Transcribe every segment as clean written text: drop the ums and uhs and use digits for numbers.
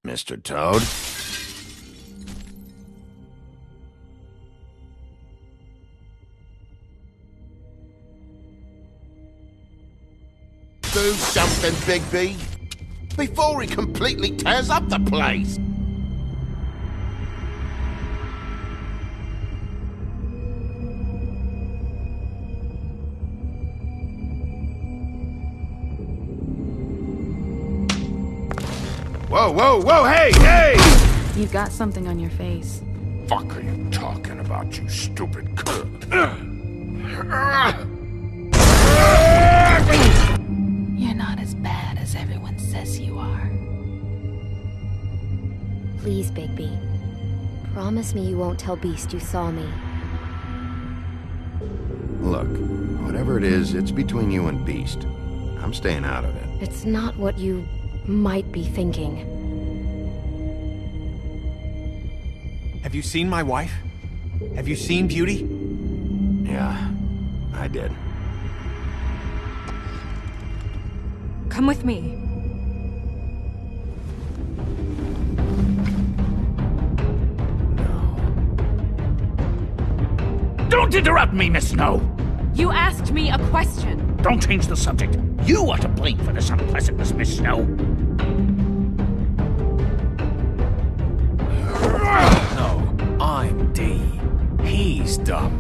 Mr. Toad. Do something, Bigby, before he completely tears up the place. Whoa, whoa, whoa, hey, hey! You've got something on your face. Fuck are you talking about, you stupid You're not as bad as everyone says you are. Please, Bigby. Promise me you won't tell Beast you saw me. Look, whatever it is, it's between you and Beast. I'm staying out of it. It's not what you might be thinking. Have you seen my wife? Have you seen Beauty? Yeah, I did. Come with me. Don't interrupt me, Miss Snow! You asked me a question. Don't change the subject. You are to blame for this unpleasantness, Miss Snow. No, I'm D. He's dumb.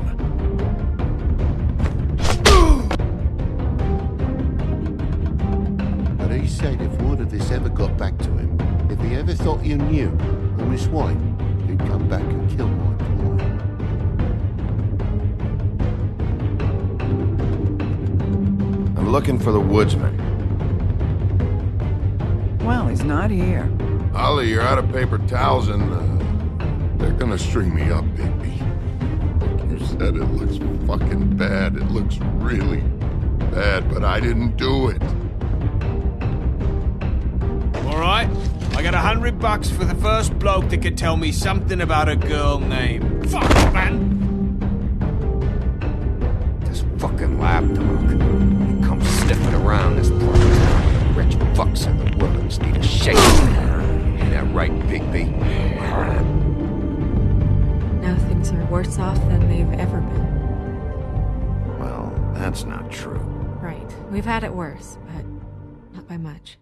But he said if word of this ever got back to him, if he ever thought you knew, or Miss White, he'd come back and kill my boy. I'm looking for the woodsman. Well, he's not here. Ollie, you're out of paper towels and they're gonna string me up, Bigby. Like you said, it looks fucking bad. It looks really bad, but I didn't do it. Alright, I got $100 for the first bloke that could tell me something about a girl named... Fuck, man! This fucking lapdog. He comes sniffing around this part of town. Rich fucks in the wilderness need a shake. Ain't that right, Bigby? Now things are worse off than they've ever been. Well, that's not true. Right. We've had it worse, but not by much.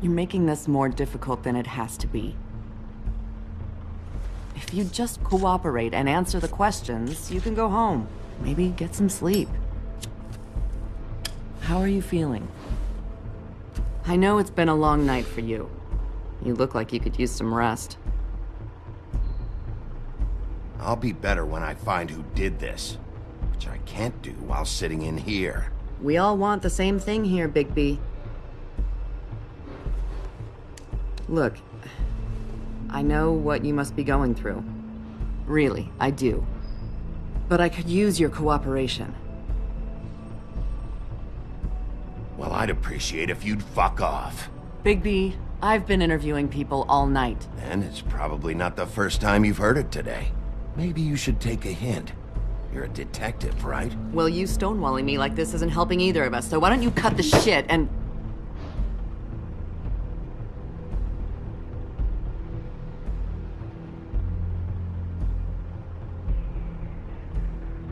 You're making this more difficult than it has to be. If you just cooperate and answer the questions, you can go home. Maybe get some sleep. How are you feeling? I know it's been a long night for you. You look like you could use some rest. I'll be better when I find who did this, which I can't do while sitting in here. We all want the same thing here, Bigby. Look, I know what you must be going through. Really, I do. But I could use your cooperation. Well, I'd appreciate if you'd fuck off. Bigby, I've been interviewing people all night. And it's probably not the first time you've heard it today. Maybe you should take a hint. You're a detective, right? Well, you stonewalling me like this isn't helping either of us, so why don't you cut the shit and...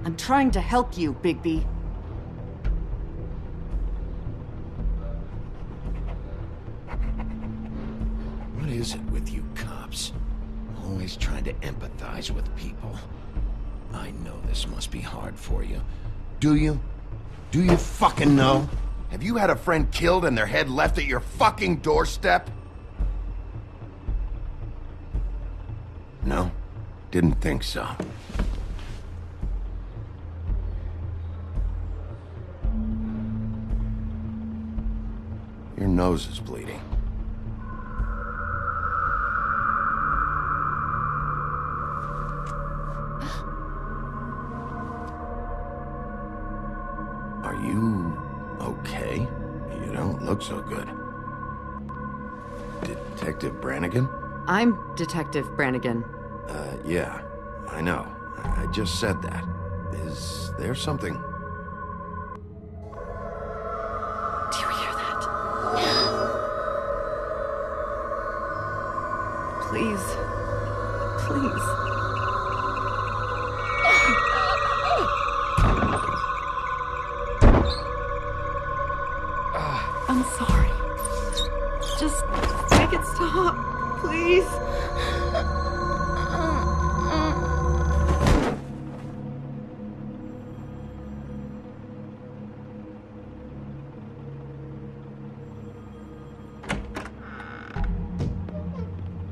I'm trying to help you, Bigby. What is it with you cops? Always trying to empathize with people. I know this must be hard for you. Do you? Do you fucking know? Have you had a friend killed and their head left at your fucking doorstep? No? Didn't think so. Your nose is bleeding. Are you okay? You don't look so good. Detective Brannigan? I'm Detective Brannigan. Yeah, I know. I just said that. Is there something? Do you hear that? Please. Please. I'm sorry. Just make it stop, please.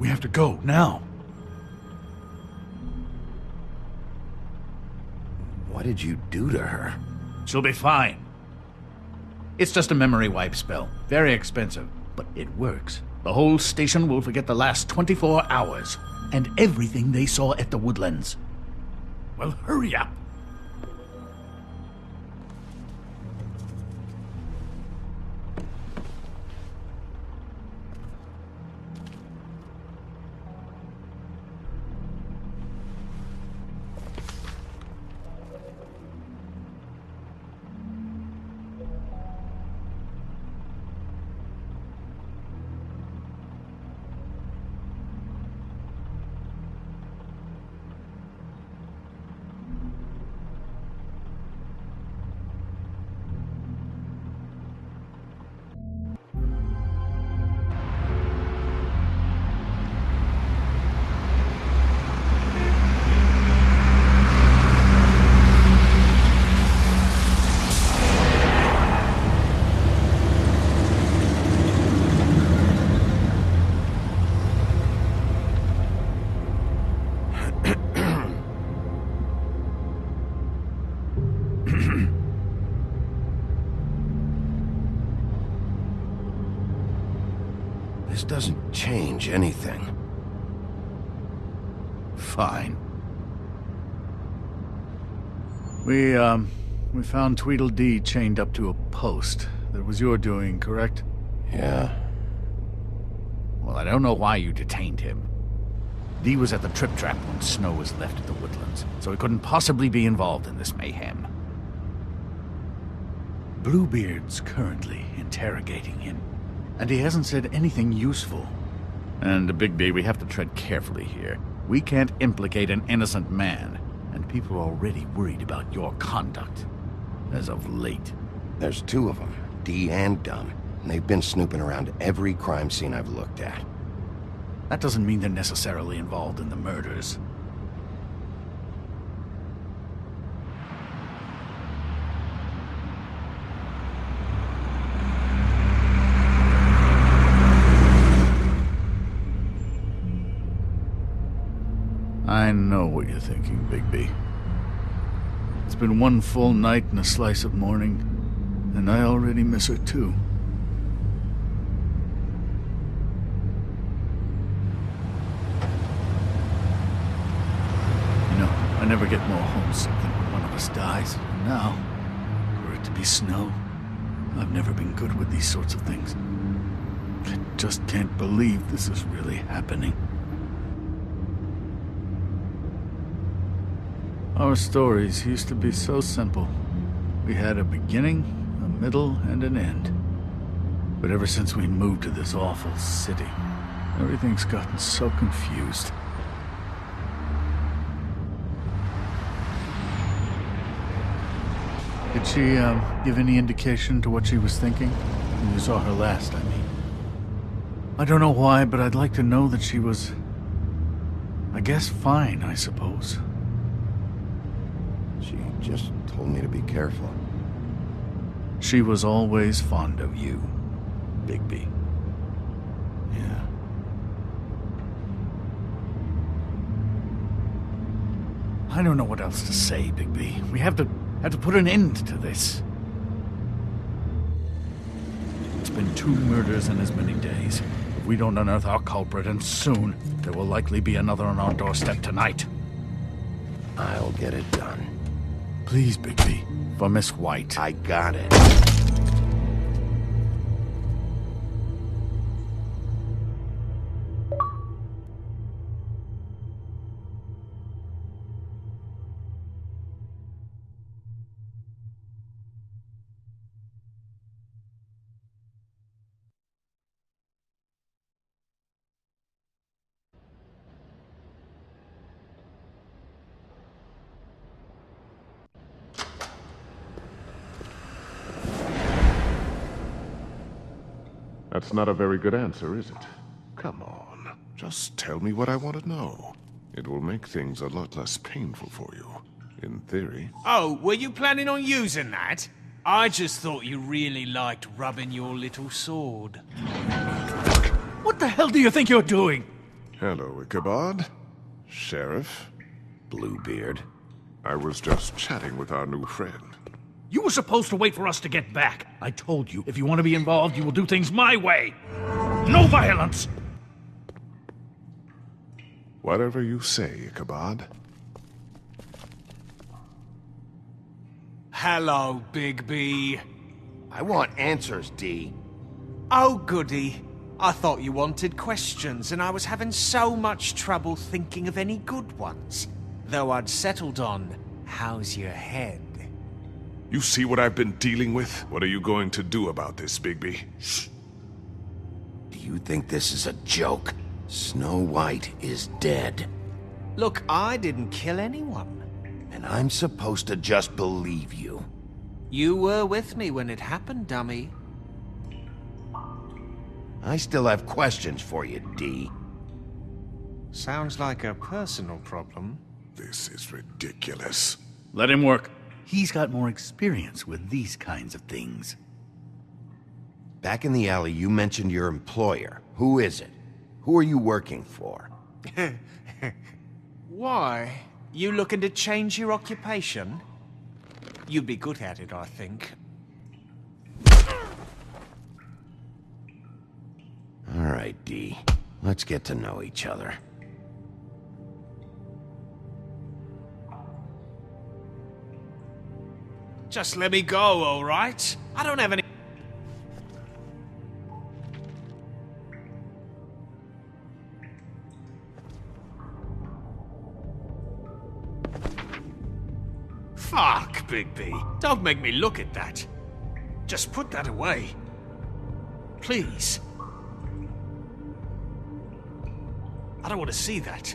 We have to go, now. What did you do to her? She'll be fine. It's just a memory wipe spell. Very expensive, but it works. The whole station will forget the last 24 hours, and everything they saw at the Woodlands. Well, hurry up. This doesn't change anything. Fine. We found Tweedledee chained up to a post. That was your doing, correct? Yeah. Well, I don't know why you detained him. Dee was at the Trip Trap when Snow was left at the Woodlands, so he couldn't possibly be involved in this mayhem. Bluebeard's currently interrogating him, and he hasn't said anything useful. And, Bigby, we have to tread carefully here. We can't implicate an innocent man, and people are already worried about your conduct. As of late. There's two of them, Dee and Dunn, and they've been snooping around every crime scene I've looked at. That doesn't mean they're necessarily involved in the murders. I know what you're thinking, Bigby. It's been one full night and a slice of morning, and I already miss her too. You know, I never get more homesick than when one of us dies. And now, for it to be Snow, I've never been good with these sorts of things. I just can't believe this is really happening. Our stories used to be so simple. We had a beginning, a middle, and an end. But ever since we moved to this awful city, everything's gotten so confused. Did she, give any indication to what she was thinking? When you saw her last, I mean. I don't know why, but I'd like to know that she was I guess fine, I suppose. She just told me to be careful. She was always fond of you, Bigby. Yeah. I don't know what else to say, Bigby. We have to put an end to this. It's been 2 murders in as many days. If we don't unearth our culprit, and soon, there will likely be another on our doorstep tonight. I'll get it done. Please, Bigby. For Miss White. I got it. That's not a very good answer, is it? Come on. Just tell me what I want to know. It will make things a lot less painful for you. In theory. Oh, were you planning on using that? I just thought you really liked rubbing your little sword. What the hell do you think you're doing? Hello, Ichabod. Sheriff. Bluebeard. I was just chatting with our new friend. You were supposed to wait for us to get back. I told you, if you want to be involved, you will do things my way. No violence! Whatever you say, Ichabod. Hello, Bigby. I want answers, D. Oh, goody. I thought you wanted questions, and I was having so much trouble thinking of any good ones. Though I'd settled on, how's your head? You see what I've been dealing with? What are you going to do about this, Bigby? Shh. Do you think this is a joke? Snow White is dead. Look, I didn't kill anyone. And I'm supposed to just believe you. You were with me when it happened, dummy. I still have questions for you, D. Sounds like a personal problem. This is ridiculous. Let him work. He's got more experience with these kinds of things. Back in the alley, you mentioned your employer. Who is it? Who are you working for? Why? You looking to change your occupation? You'd be good at it, I think. All right, D. Let's get to know each other. Just let me go, all right? I don't have any... Fuck, Bigby. Don't make me look at that. Just put that away. Please. I don't want to see that.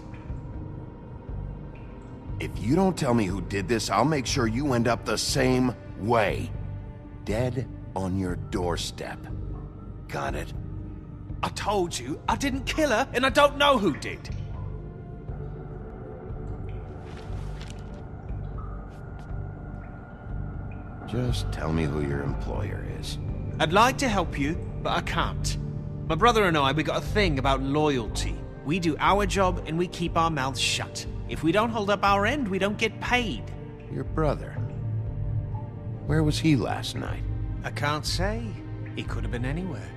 If you don't tell me who did this, I'll make sure you end up the same way. Dead on your doorstep. Got it? I told you, I didn't kill her, and I don't know who did. Just tell me who your employer is. I'd like to help you, but I can't. My brother and I, we got a thing about loyalty. We do our job and we keep our mouths shut. If we don't hold up our end, we don't get paid. Your brother? Where was he last night? I can't say. He could have been anywhere.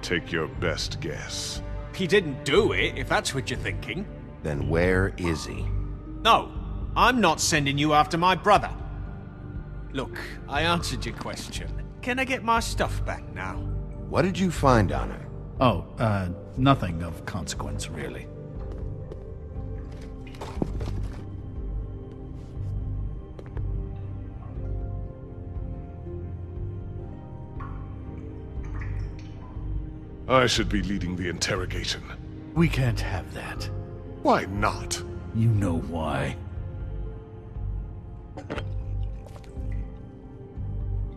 Take your best guess. He didn't do it, if that's what you're thinking. Then where is he? No, I'm not sending you after my brother. Look, I answered your question. Can I get my stuff back now? What did you find on him? Oh, nothing of consequence, really. I should be leading the interrogation. We can't have that. Why not? You know why.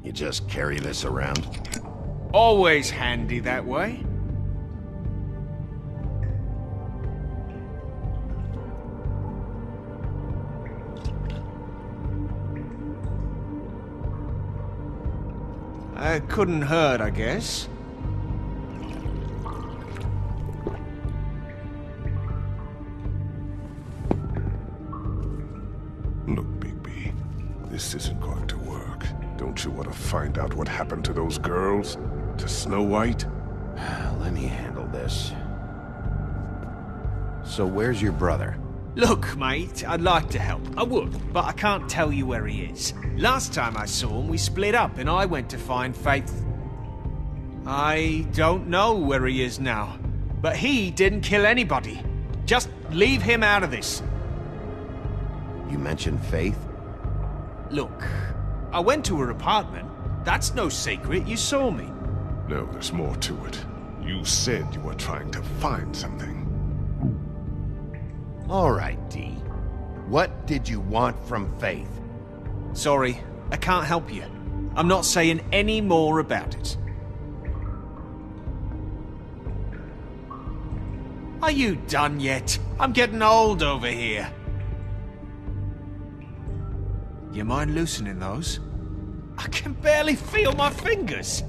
You just carry this around? Always handy that way. Couldn't hurt, I guess. Look, Bigby, this isn't going to work. Don't you want to find out what happened to those girls? To Snow White? Let me handle this. So where's your brother? Look, mate, I'd like to help. I would, but I can't tell you where he is. Last time I saw him, we split up and I went to find Faith. I don't know where he is now, but he didn't kill anybody. Just leave him out of this. You mentioned Faith? Look, I went to her apartment. That's no secret, you saw me. No, there's more to it. You said you were trying to find something. All right, D. What did you want from Faith? Sorry, I can't help you. I'm not saying any more about it. Are you done yet? I'm getting old over here. You mind loosening those? I can barely feel my fingers.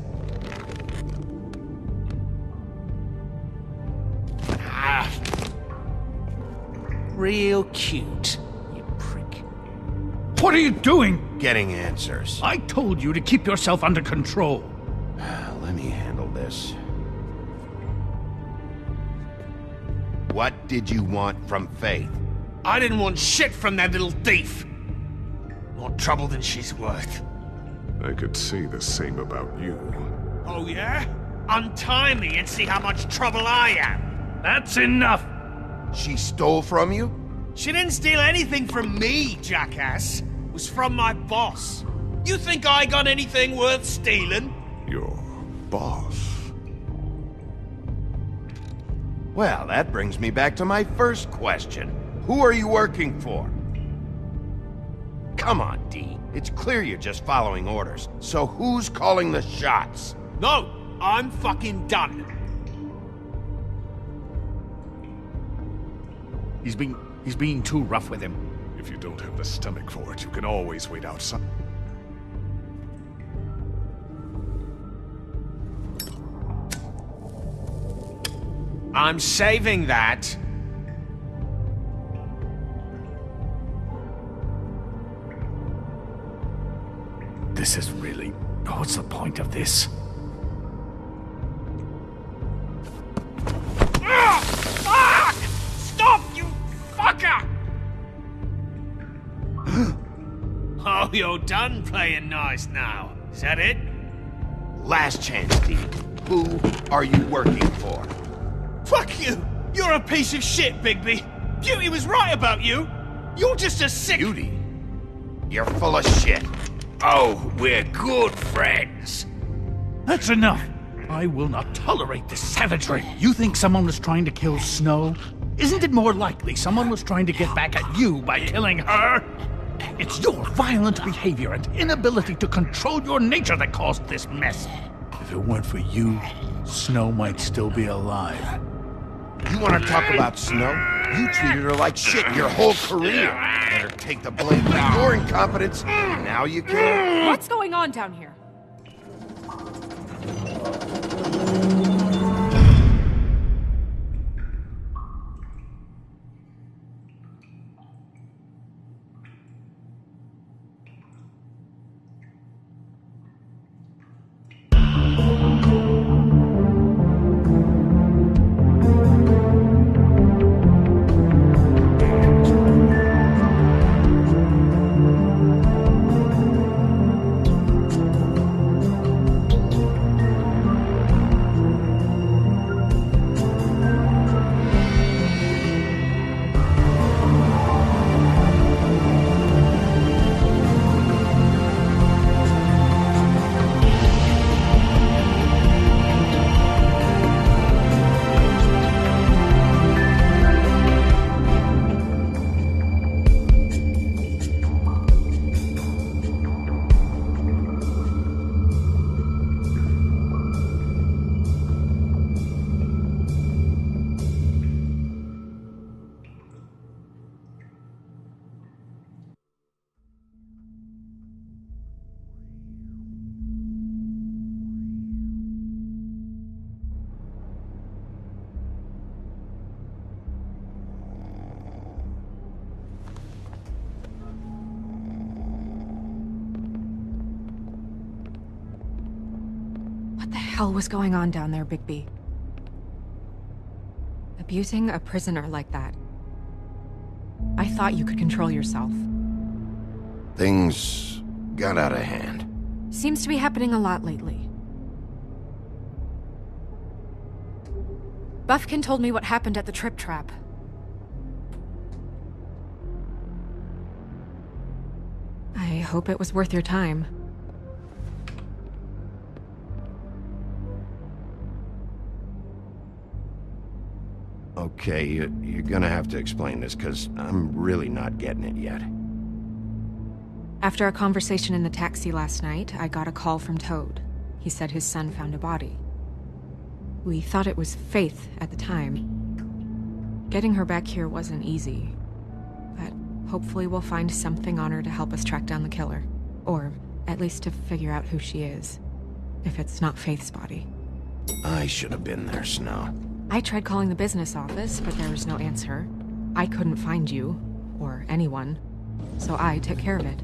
Real cute, you prick. What are you doing? Getting answers. I told you to keep yourself under control. Let me handle this. What did you want from Faith? I didn't want shit from that little thief. More trouble than she's worth. I could say the same about you. Oh yeah? Untie me and see how much trouble I am. That's enough. She stole from you? She didn't steal anything from me, jackass. It was from my boss. You think I got anything worth stealing? Your boss? Well, that brings me back to my first question. Who are you working for? Come on, D. It's clear you're just following orders. So who's calling the shots? No, I'm fucking done. He's being too rough with him. If you don't have the stomach for it, you can always wait outside. I'm saving that. This is really... What's the point of this? Fuck! Stop, you fucker! Oh, you're done playing nice now. Is that it? Last chance, D. Who are you working for? Fuck you! You're a piece of shit, Bigby! Beauty was right about you! You're just a sick... Beauty? You're full of shit. Oh, we're good friends. That's enough. I will not tolerate this savagery. You think someone was trying to kill Snow? Isn't it more likely someone was trying to get back at you by killing her? It's your violent behavior and inability to control your nature that caused this mess. If it weren't for you, Snow might still be alive. You want to talk about Snow? You treated her like shit your whole career. Let her take the blame for your incompetence, and now you care? What's going on down here? the hell was going on down there, Bigby? Abusing a prisoner like that. I thought you could control yourself. Things got out of hand. Seems to be happening a lot lately. Buffkin told me what happened at the Trip Trap. I hope it was worth your time. Okay, you're gonna have to explain this, because I'm really not getting it yet. After a conversation in the taxi last night, I got a call from Toad. He said his son found a body. We thought it was Faith at the time. Getting her back here wasn't easy, but hopefully we'll find something on her to help us track down the killer. Or at least to figure out who she is, if it's not Faith's body. I should have been there, Snow. I tried calling the business office, but there was no answer. I couldn't find you, or anyone, so I took care of it.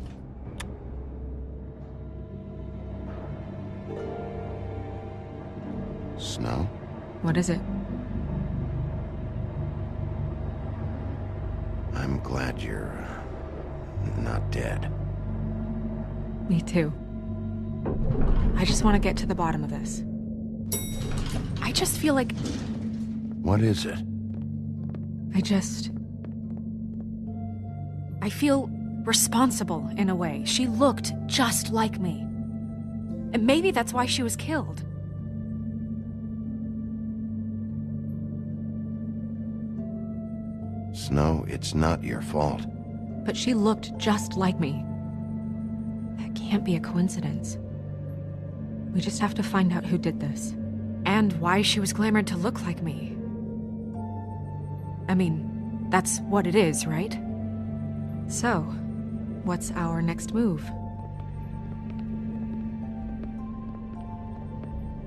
Snow? What is it? I'm glad you're not dead. Me too. I just want to get to the bottom of this. I just feel like... What is it? I feel responsible in a way. She looked just like me. And maybe that's why she was killed. Snow, it's not your fault. But she looked just like me. That can't be a coincidence. We just have to find out who did this. And why she was glamored to look like me. I mean, that's what it is, right? So, what's our next move?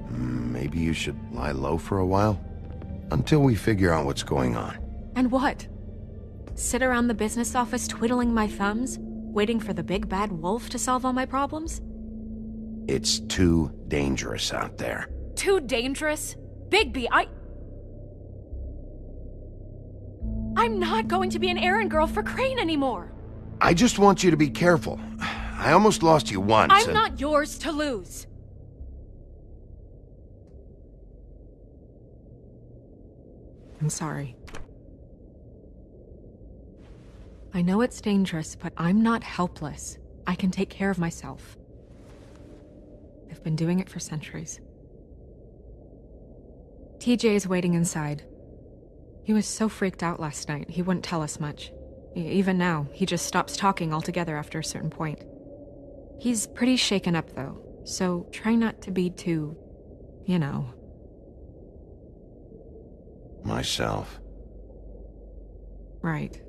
Maybe you should lie low for a while? Until we figure out what's going on. And what? Sit around the business office twiddling my thumbs, waiting for the big bad wolf to solve all my problems? It's too dangerous out there. Too dangerous? Bigby, I'm not going to be an errand girl for Crane anymore! I just want you to be careful. I almost lost you once. I'm not yours to lose! I'm sorry. I know it's dangerous, but I'm not helpless. I can take care of myself. I've been doing it for centuries. TJ is waiting inside. He was so freaked out last night, he wouldn't tell us much. Even now, he just stops talking altogether after a certain point. He's pretty shaken up, though, so try not to be too, you know. Myself. Right.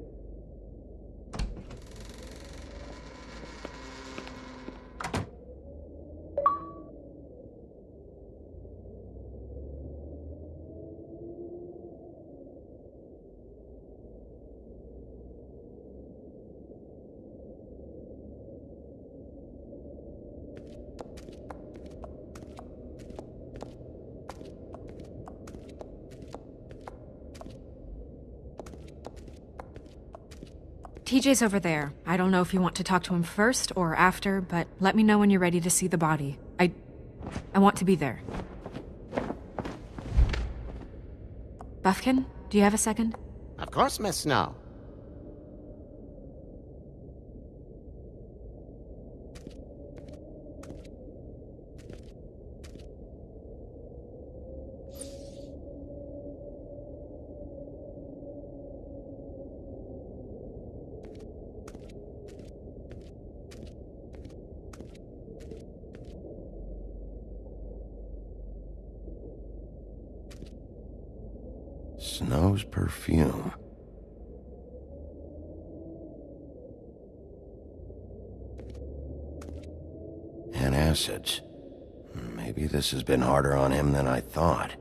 TJ's over there. I don't know if you want to talk to him first or after, but let me know when you're ready to see the body. I want to be there. Buffkin, do you have a second? Of course, Miss Snow. Snow's perfume. And acids. Maybe this has been harder on him than I thought.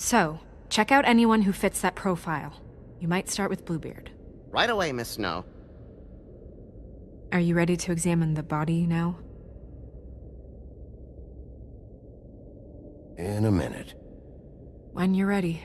So, check out anyone who fits that profile. You might start with Bluebeard. Right away, Miss Snow. Are you ready to examine the body now? In a minute. When you're ready.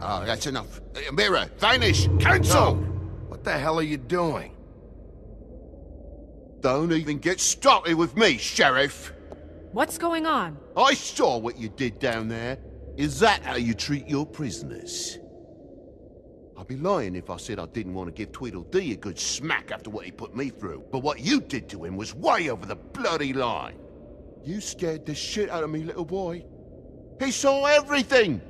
Oh, that's enough. Mirror, vanish, cancel! No. What the hell are you doing? Don't even get started with me, Sheriff. What's going on? I saw what you did down there. Is that how you treat your prisoners? I'd be lying if I said I didn't want to give Tweedledee a good smack after what he put me through. But what you did to him was way over the bloody line. You scared the shit out of me, little boy. He saw everything!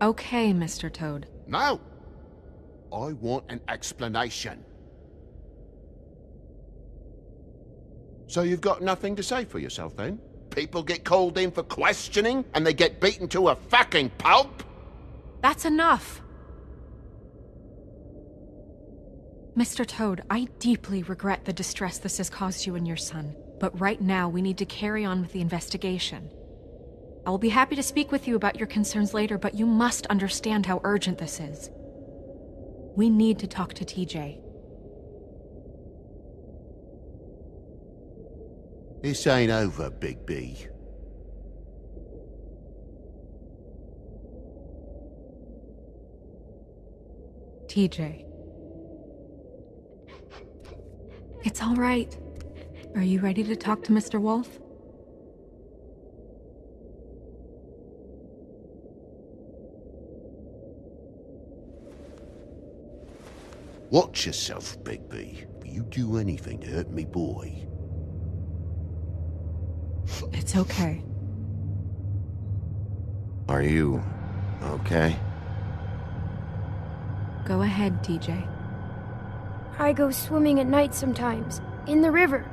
Okay, Mr. Toad. No. I want an explanation. So you've got nothing to say for yourself, then? People get called in for questioning, and they get beaten to a fucking pulp? That's enough! Mr. Toad, I deeply regret the distress this has caused you and your son, but right now we need to carry on with the investigation. I will be happy to speak with you about your concerns later, but you must understand how urgent this is. We need to talk to TJ. This ain't over, Big B. TJ. It's all right. Are you ready to talk to Mr. Wolf? Watch yourself, Bigby. If you do anything to hurt me boy. It's okay. Are you okay? Go ahead, TJ. I go swimming at night sometimes, in the river.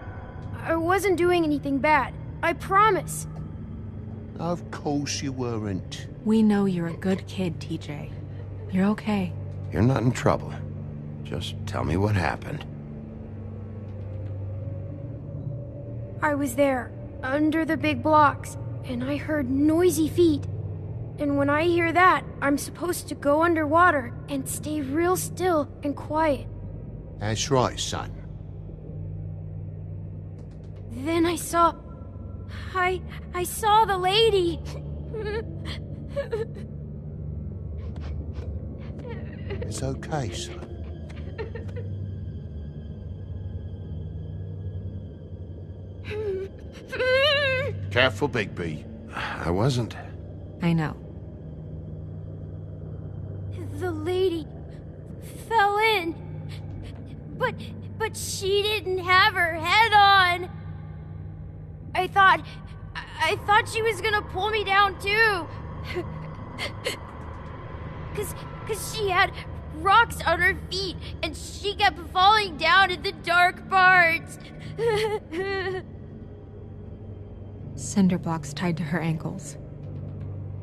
I wasn't doing anything bad. I promise. Of course you weren't. We know you're a good kid, TJ. You're okay. You're not in trouble. Just tell me what happened. I was there, under the big blocks, and I heard noisy feet. And when I hear that, I'm supposed to go underwater and stay real still and quiet. That's right, son. Then I saw the lady. It's okay, son. Careful, Bigby. I wasn't. I know. The lady fell in. But she didn't have her head on. I thought she was gonna pull me down too. Cause she had rocks on her feet and she kept falling down in the dark parts. Cinder blocks tied to her ankles.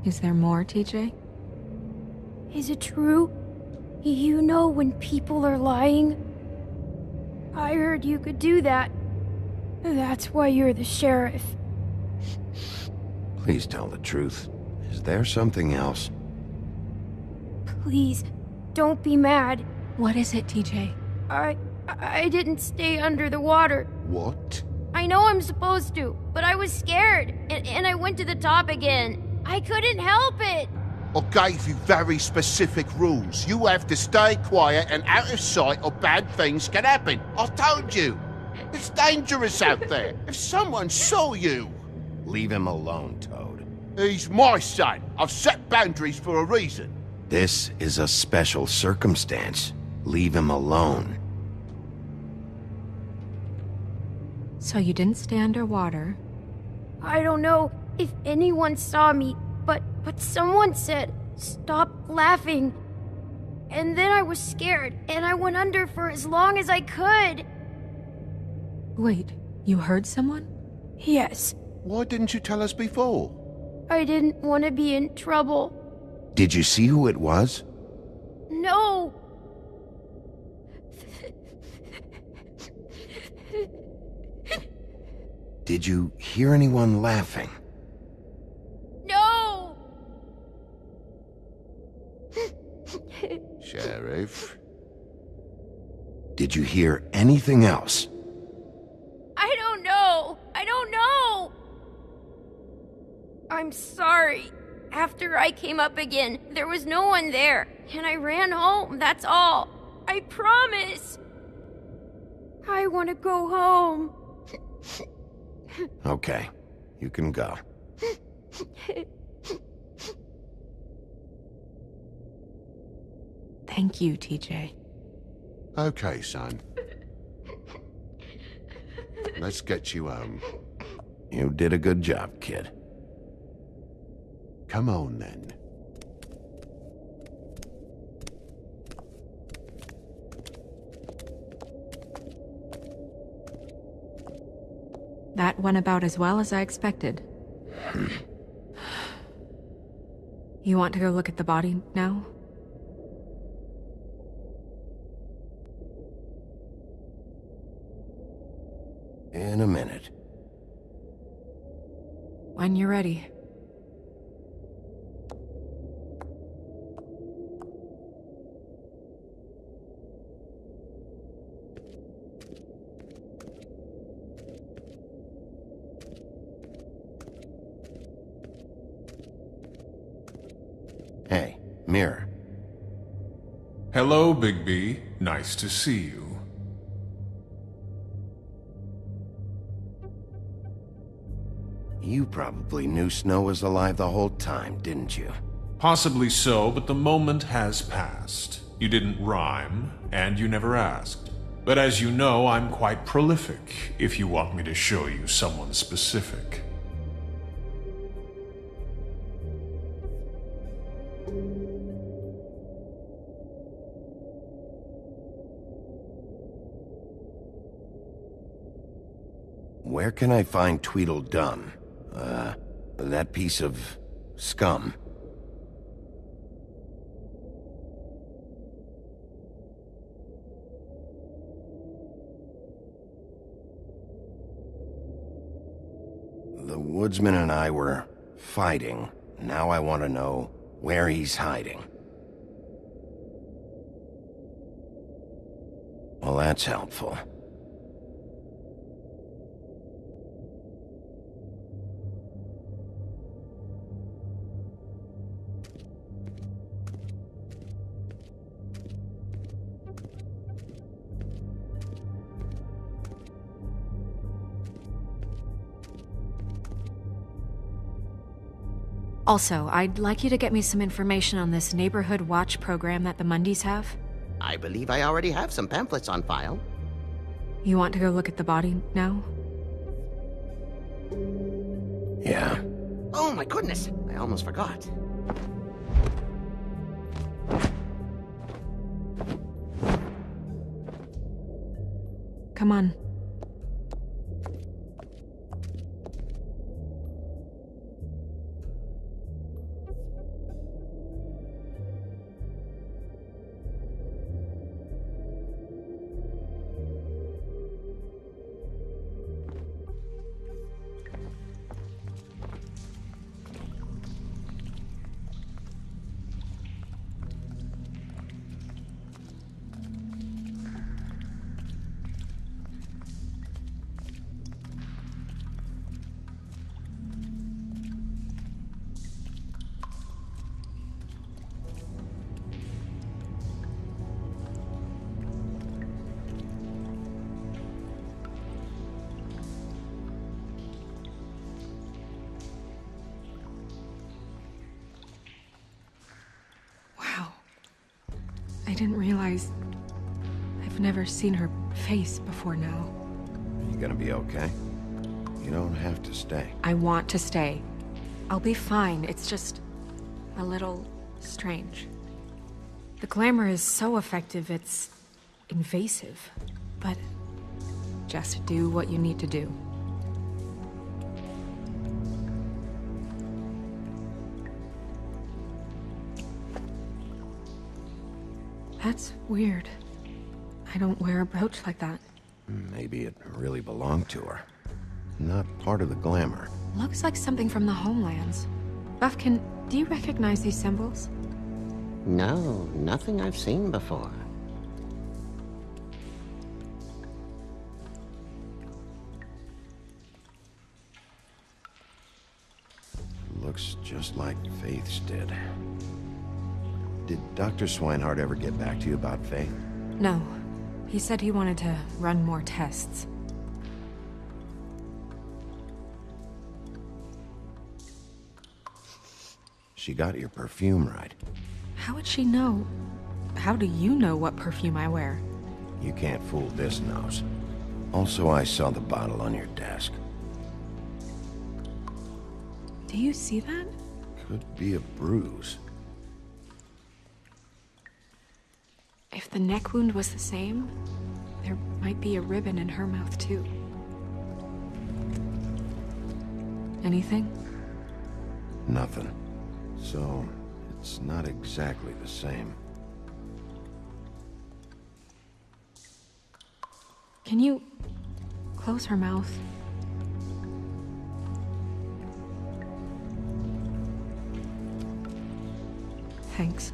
Is there more, TJ? Is it true? You know when people are lying? I heard you could do that. That's why you're the sheriff. Please tell the truth. Is there something else? Please, don't be mad. What is it, TJ? I didn't stay under the water. What? I know I'm supposed to, but I was scared, and I went to the top again. I couldn't help it. I gave you very specific rules. You have to stay quiet and out of sight or bad things can happen. I told you. It's dangerous out there. If someone saw you... Leave him alone, Toad. He's my son. I've set boundaries for a reason. This is a special circumstance. Leave him alone. So you didn't stay underwater? I don't know if anyone saw me, but someone said, "Stop laughing." And then I was scared, and I went under for as long as I could. Wait, you heard someone? Yes, Why didn't you tell us before? I didn't want to be in trouble. Did you see who it was? No! Did you hear anyone laughing? No! Sheriff? Did you hear anything else? I don't know! I don't know! I'm sorry. After I came up again, there was no one there, and I ran home, that's all. I promise! I want to go home. Okay, you can go. Thank you, TJ. Okay, son. Let's get you home. You did a good job, kid. Come on, then. That went about as well as I expected. You want to go look at the body now? In a minute. When you're ready. Hey, Mirror. Hello, Bigby. Nice to see you. You probably knew Snow was alive the whole time, didn't you? Possibly so, but the moment has passed. You didn't rhyme, and you never asked. But as you know, I'm quite prolific, if you want me to show you someone specific. Where can I find Tweedledum? That piece of scum. The woodsman and I were fighting. Now I want to know where he's hiding. Well, that's helpful. Also, I'd like you to get me some information on this neighborhood watch program that the Mundys have. I believe I already have some pamphlets on file. You want to go look at the body now? Yeah. Oh my goodness, I almost forgot. Come on. I didn't realize I've never seen her face before now. You gonna be okay? You don't have to stay. I want to stay. I'll be fine. It's just a little strange. The glamour is so effective, it's invasive. But just do what you need to do. That's weird. I don't wear a brooch like that. Maybe it really belonged to her. Not part of the glamour. Looks like something from the homelands. Buffkin, do you recognize these symbols? No, nothing I've seen before. Looks just like Faith's did. Did Dr. Swinehart ever get back to you about Faith? No. He said he wanted to run more tests. She got your perfume right. How would she know? How do you know what perfume I wear? You can't fool this nose. Also, I saw the bottle on your desk. Do you see that? Could be a bruise. If the neck wound was the same, there might be a ribbon in her mouth too. Anything? Nothing. So, it's not exactly the same. Can you close her mouth? Thanks.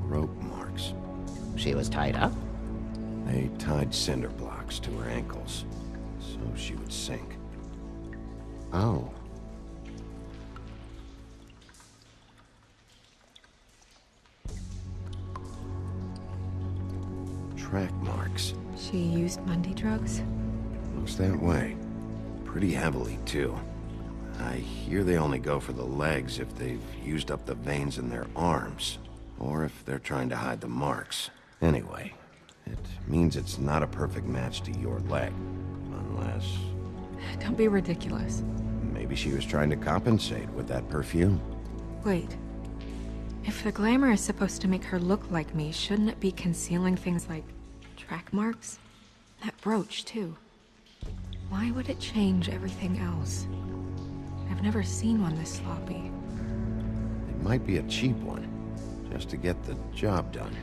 Rope marks. She was tied up? They tied cinder blocks to her ankles, so she would sink. Oh. Track marks. She used Mundy drugs? Looks that way. Pretty heavily, too. I hear they only go for the legs if they've used up the veins in their arms, or if they're trying to hide the marks. Anyway, it means it's not a perfect match to your leg, unless... Don't be ridiculous. Maybe she was trying to compensate with that perfume. Wait. If the glamour is supposed to make her look like me, shouldn't it be concealing things like track marks? That brooch, too. Why would it change everything else? I've never seen one this sloppy. It might be a cheap one, just to get the job done.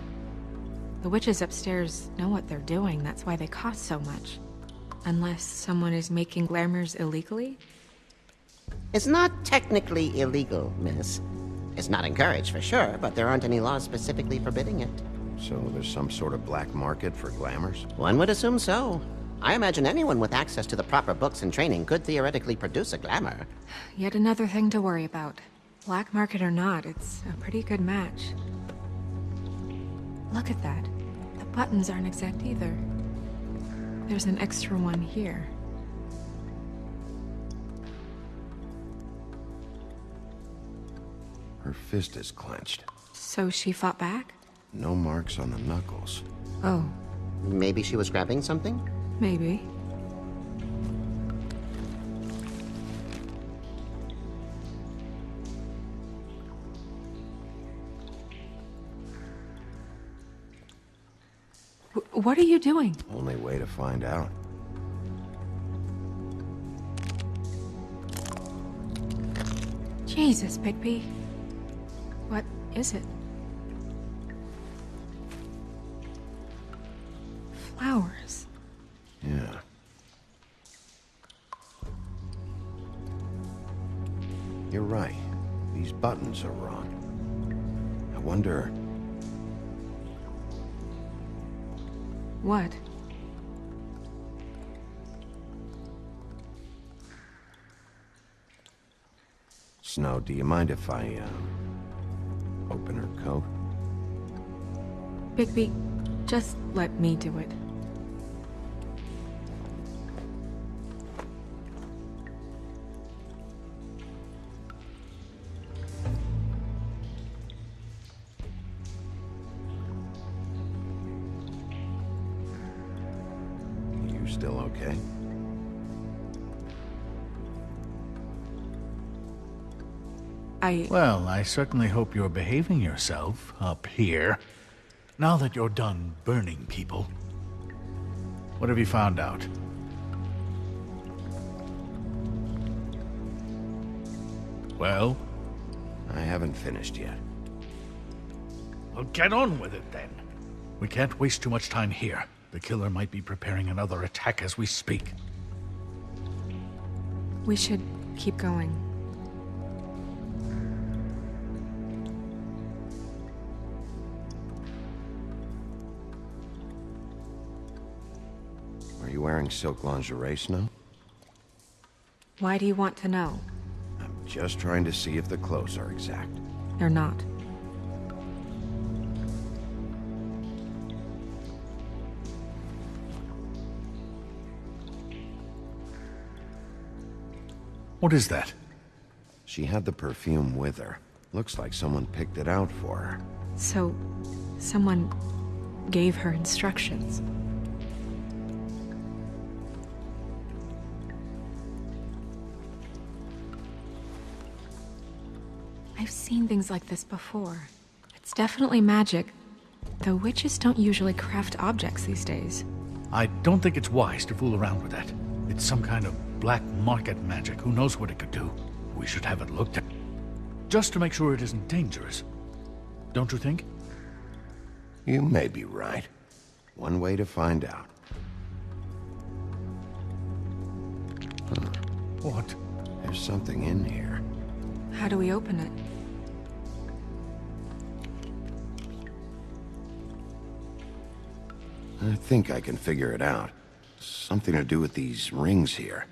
The witches upstairs know what they're doing, that's why they cost so much. Unless someone is making glamours illegally? It's not technically illegal, miss. It's not encouraged for sure, but there aren't any laws specifically forbidding it. So there's some sort of black market for glamours? One would assume so. I imagine anyone with access to the proper books and training could theoretically produce a glamour. Yet another thing to worry about. Black market or not, it's a pretty good match. Look at that. The buttons aren't exact either. There's an extra one here. Her fist is clenched. So she fought back? No marks on the knuckles. Oh. Maybe she was grabbing something? Maybe. What are you doing? Only way to find out. Jesus, Bigby. What is it? Flowers. Yeah. You're right. These buttons are wrong. I wonder... What? Snow, do you mind if I, open her coat? Bigby, just let me do it. You still okay? Well, I certainly hope you're behaving yourself up here. Now that you're done burning people. What have you found out? Well? I haven't finished yet. Well, get on with it then. We can't waste too much time here. The killer might be preparing another attack as we speak. We should keep going. Are you wearing silk lingerie, Snow? Why do you want to know? I'm just trying to see if the clothes are exact. They're not. What is that? She had the perfume with her. Looks like someone picked it out for her. So, someone gave her instructions. I've seen things like this before. It's definitely magic, though witches don't usually craft objects these days. I don't think it's wise to fool around with that. It's some kind of black market magic. Who knows what it could do? We should have it looked at. Just to make sure it isn't dangerous. Don't you think? You may be right. One way to find out. Huh. What? There's something in here. How do we open it? I think I can figure it out. Something to do with these rings here.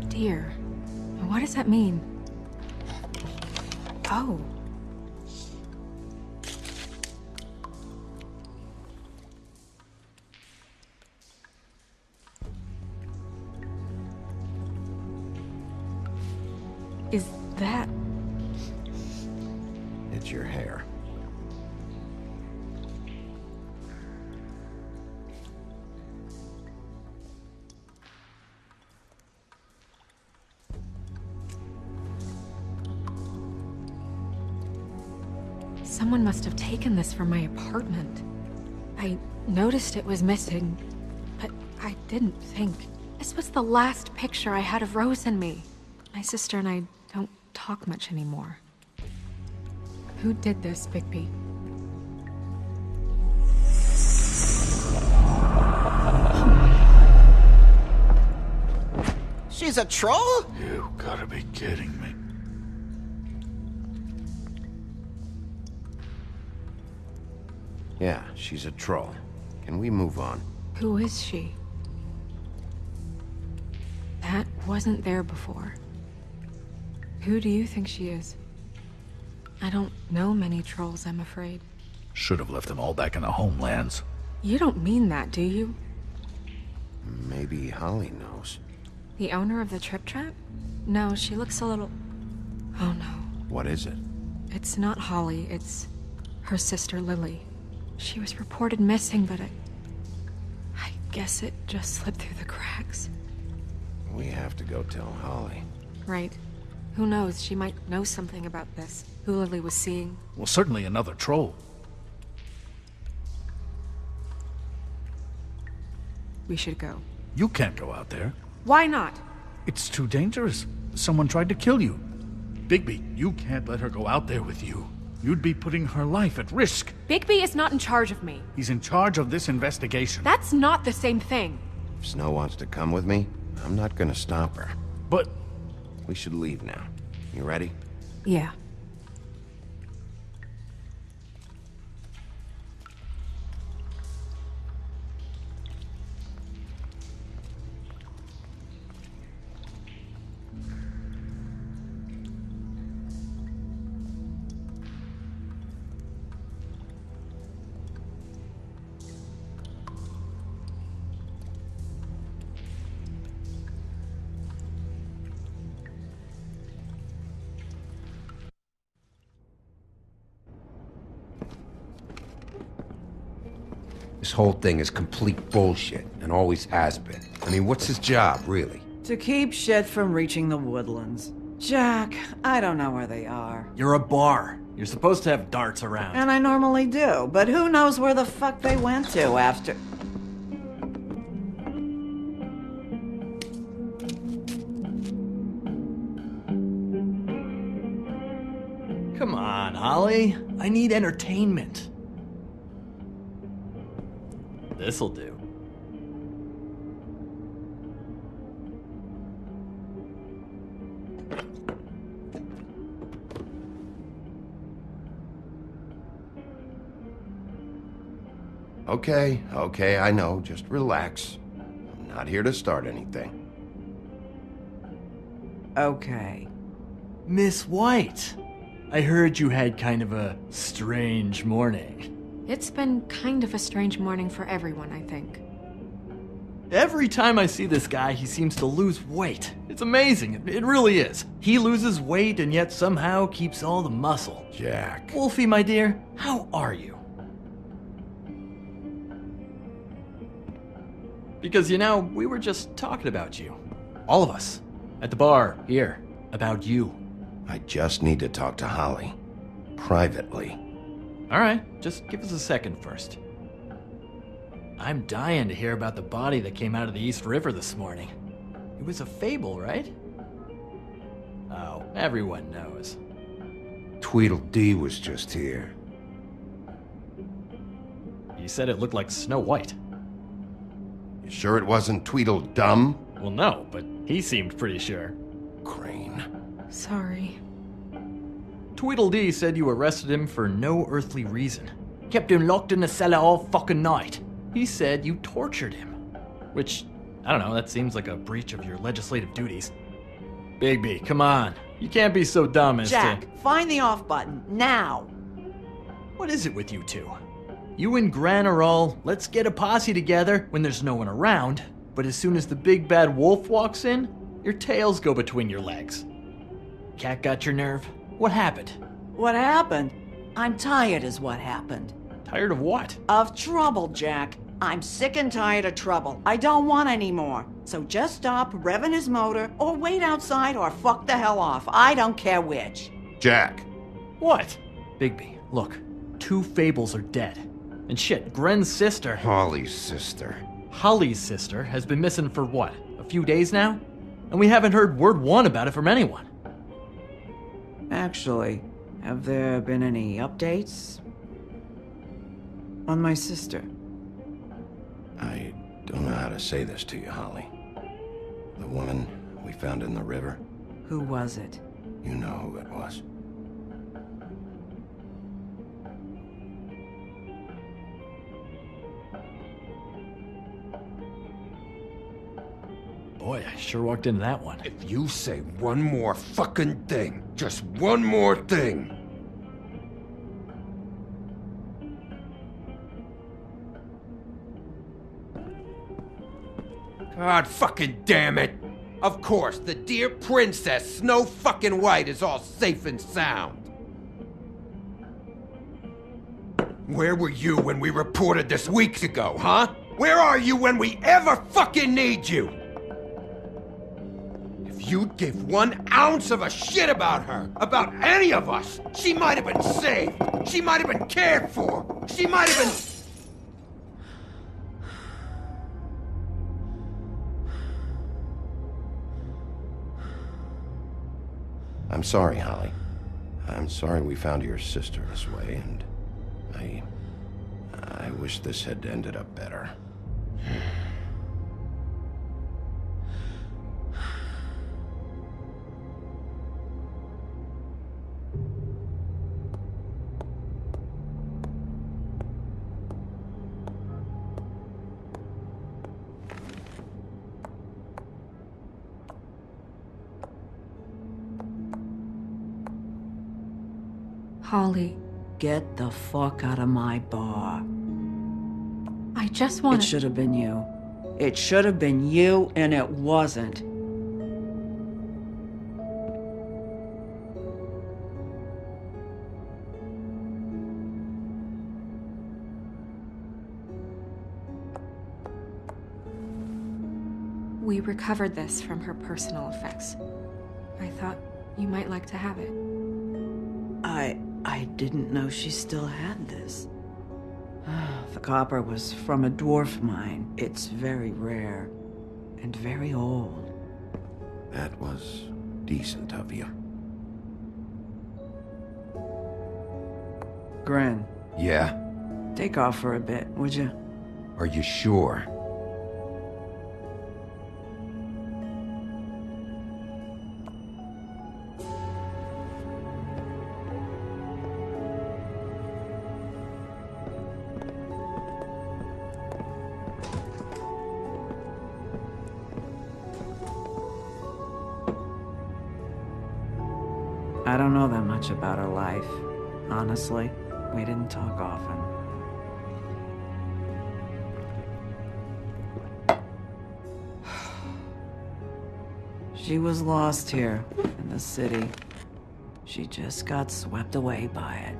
Deer. What does that mean? Oh. Is that... It's your hair. Someone must have taken this from my apartment. I noticed it was missing, but I didn't think. This was the last picture I had of Rose and me. My sister and I don't talk much anymore. Who did this, Bigby? She's a troll? You gotta be kidding me. Yeah, she's a troll. Can we move on? Who is she? That wasn't there before. Who do you think she is? I don't know many trolls, I'm afraid. Should have left them all back in the homelands. You don't mean that, do you? Maybe Holly knows. The owner of the Trip Trap? No, she looks a little... Oh no. What is it? It's not Holly, it's her sister Lily. She was reported missing, but I guess it just slipped through the cracks. We have to go tell Holly. Right. Who knows, she might know something about this. Who Lily was seeing. Well, certainly another troll. We should go. You can't go out there. Why not? It's too dangerous. Someone tried to kill you. Bigby, you can't let her go out there with you. You'd be putting her life at risk. Bigby is not in charge of me. He's in charge of this investigation. That's not the same thing. If Snow wants to come with me, I'm not gonna stop her. But... We should leave now. You ready? Yeah. This whole thing is complete bullshit, and always has been. I mean, what's his job, really? To keep shit from reaching the woodlands. Jack, I don't know where they are. You're a bar. You're supposed to have darts around. And I normally do, but who knows where the fuck they went to after... Come on, Holly. I need entertainment. This'll do. Okay, I know. Just relax. I'm not here to start anything. Okay. Miss White, I heard you had kind of a strange morning. It's been kind of a strange morning for everyone, I think. Every time I see this guy, he seems to lose weight. It's amazing. It really is. He loses weight and yet somehow keeps all the muscle. Jack. Wolfie, my dear, how are you? Because, you know, we were just talking about you. All of us. At the bar, here. About you. I just need to talk to Holly. Privately. Alright, just give us a second first. I'm dying to hear about the body that came out of the East River this morning. It was a fable, right? Oh, everyone knows. Tweedledee was just here. You said it looked like Snow White. You sure it wasn't Tweedledum? Well, no, but he seemed pretty sure. Crane. Sorry. Tweedledee said you arrested him for no earthly reason. Kept him locked in the cellar all fucking night. He said you tortured him. Which, I don't know, that seems like a breach of your legislative duties. Bigby, come on. You can't be so dumb as Jack, find the off button, now! What is it with you two? You and Gran are all, let's get a posse together when there's no one around, but as soon as the big bad wolf walks in, your tails go between your legs. Cat got your nerve? What happened? What happened? I'm tired is what happened. Tired of what? Of trouble, Jack. I'm sick and tired of trouble. I don't want any more. So just stop revving his motor, or wait outside, or fuck the hell off. I don't care which. Jack. What? Bigby, look. 2 fables are dead. And shit, Gren's sister... Holly's sister. Holly's sister has been missing for what? A few days now? And we haven't heard word one about it from anyone. Actually, have there been any updates? On my sister? I don't know how to say this to you, Holly. The woman we found in the river. Who was it? You know who it was. Boy, I sure walked into that one. If you say one more fucking thing, just one more thing. God fucking damn it! Of course, the dear princess Snow fucking White is all safe and sound. Where were you when we reported this weeks ago, huh? Where are you when we ever fucking need you? If you'd give 1 ounce of a shit about her, about any of us, she might have been saved. She might have been cared for. She might have been... I'm sorry, Holly. I'm sorry we found your sister this way, and I wish this had ended up better. Holly, Get the fuck out of my bar. I just want It should have been you. It should have been you, and it wasn't. We recovered this from her personal effects. I thought you might like to have it. I didn't know she still had this. The copper was from a dwarf mine. It's very rare and very old. That was decent of you. Gren, Yeah? take off for a bit, would you? Are you sure? I don't know that much about her life. Honestly, we didn't talk often. She was lost here, in the city. She just got swept away by it.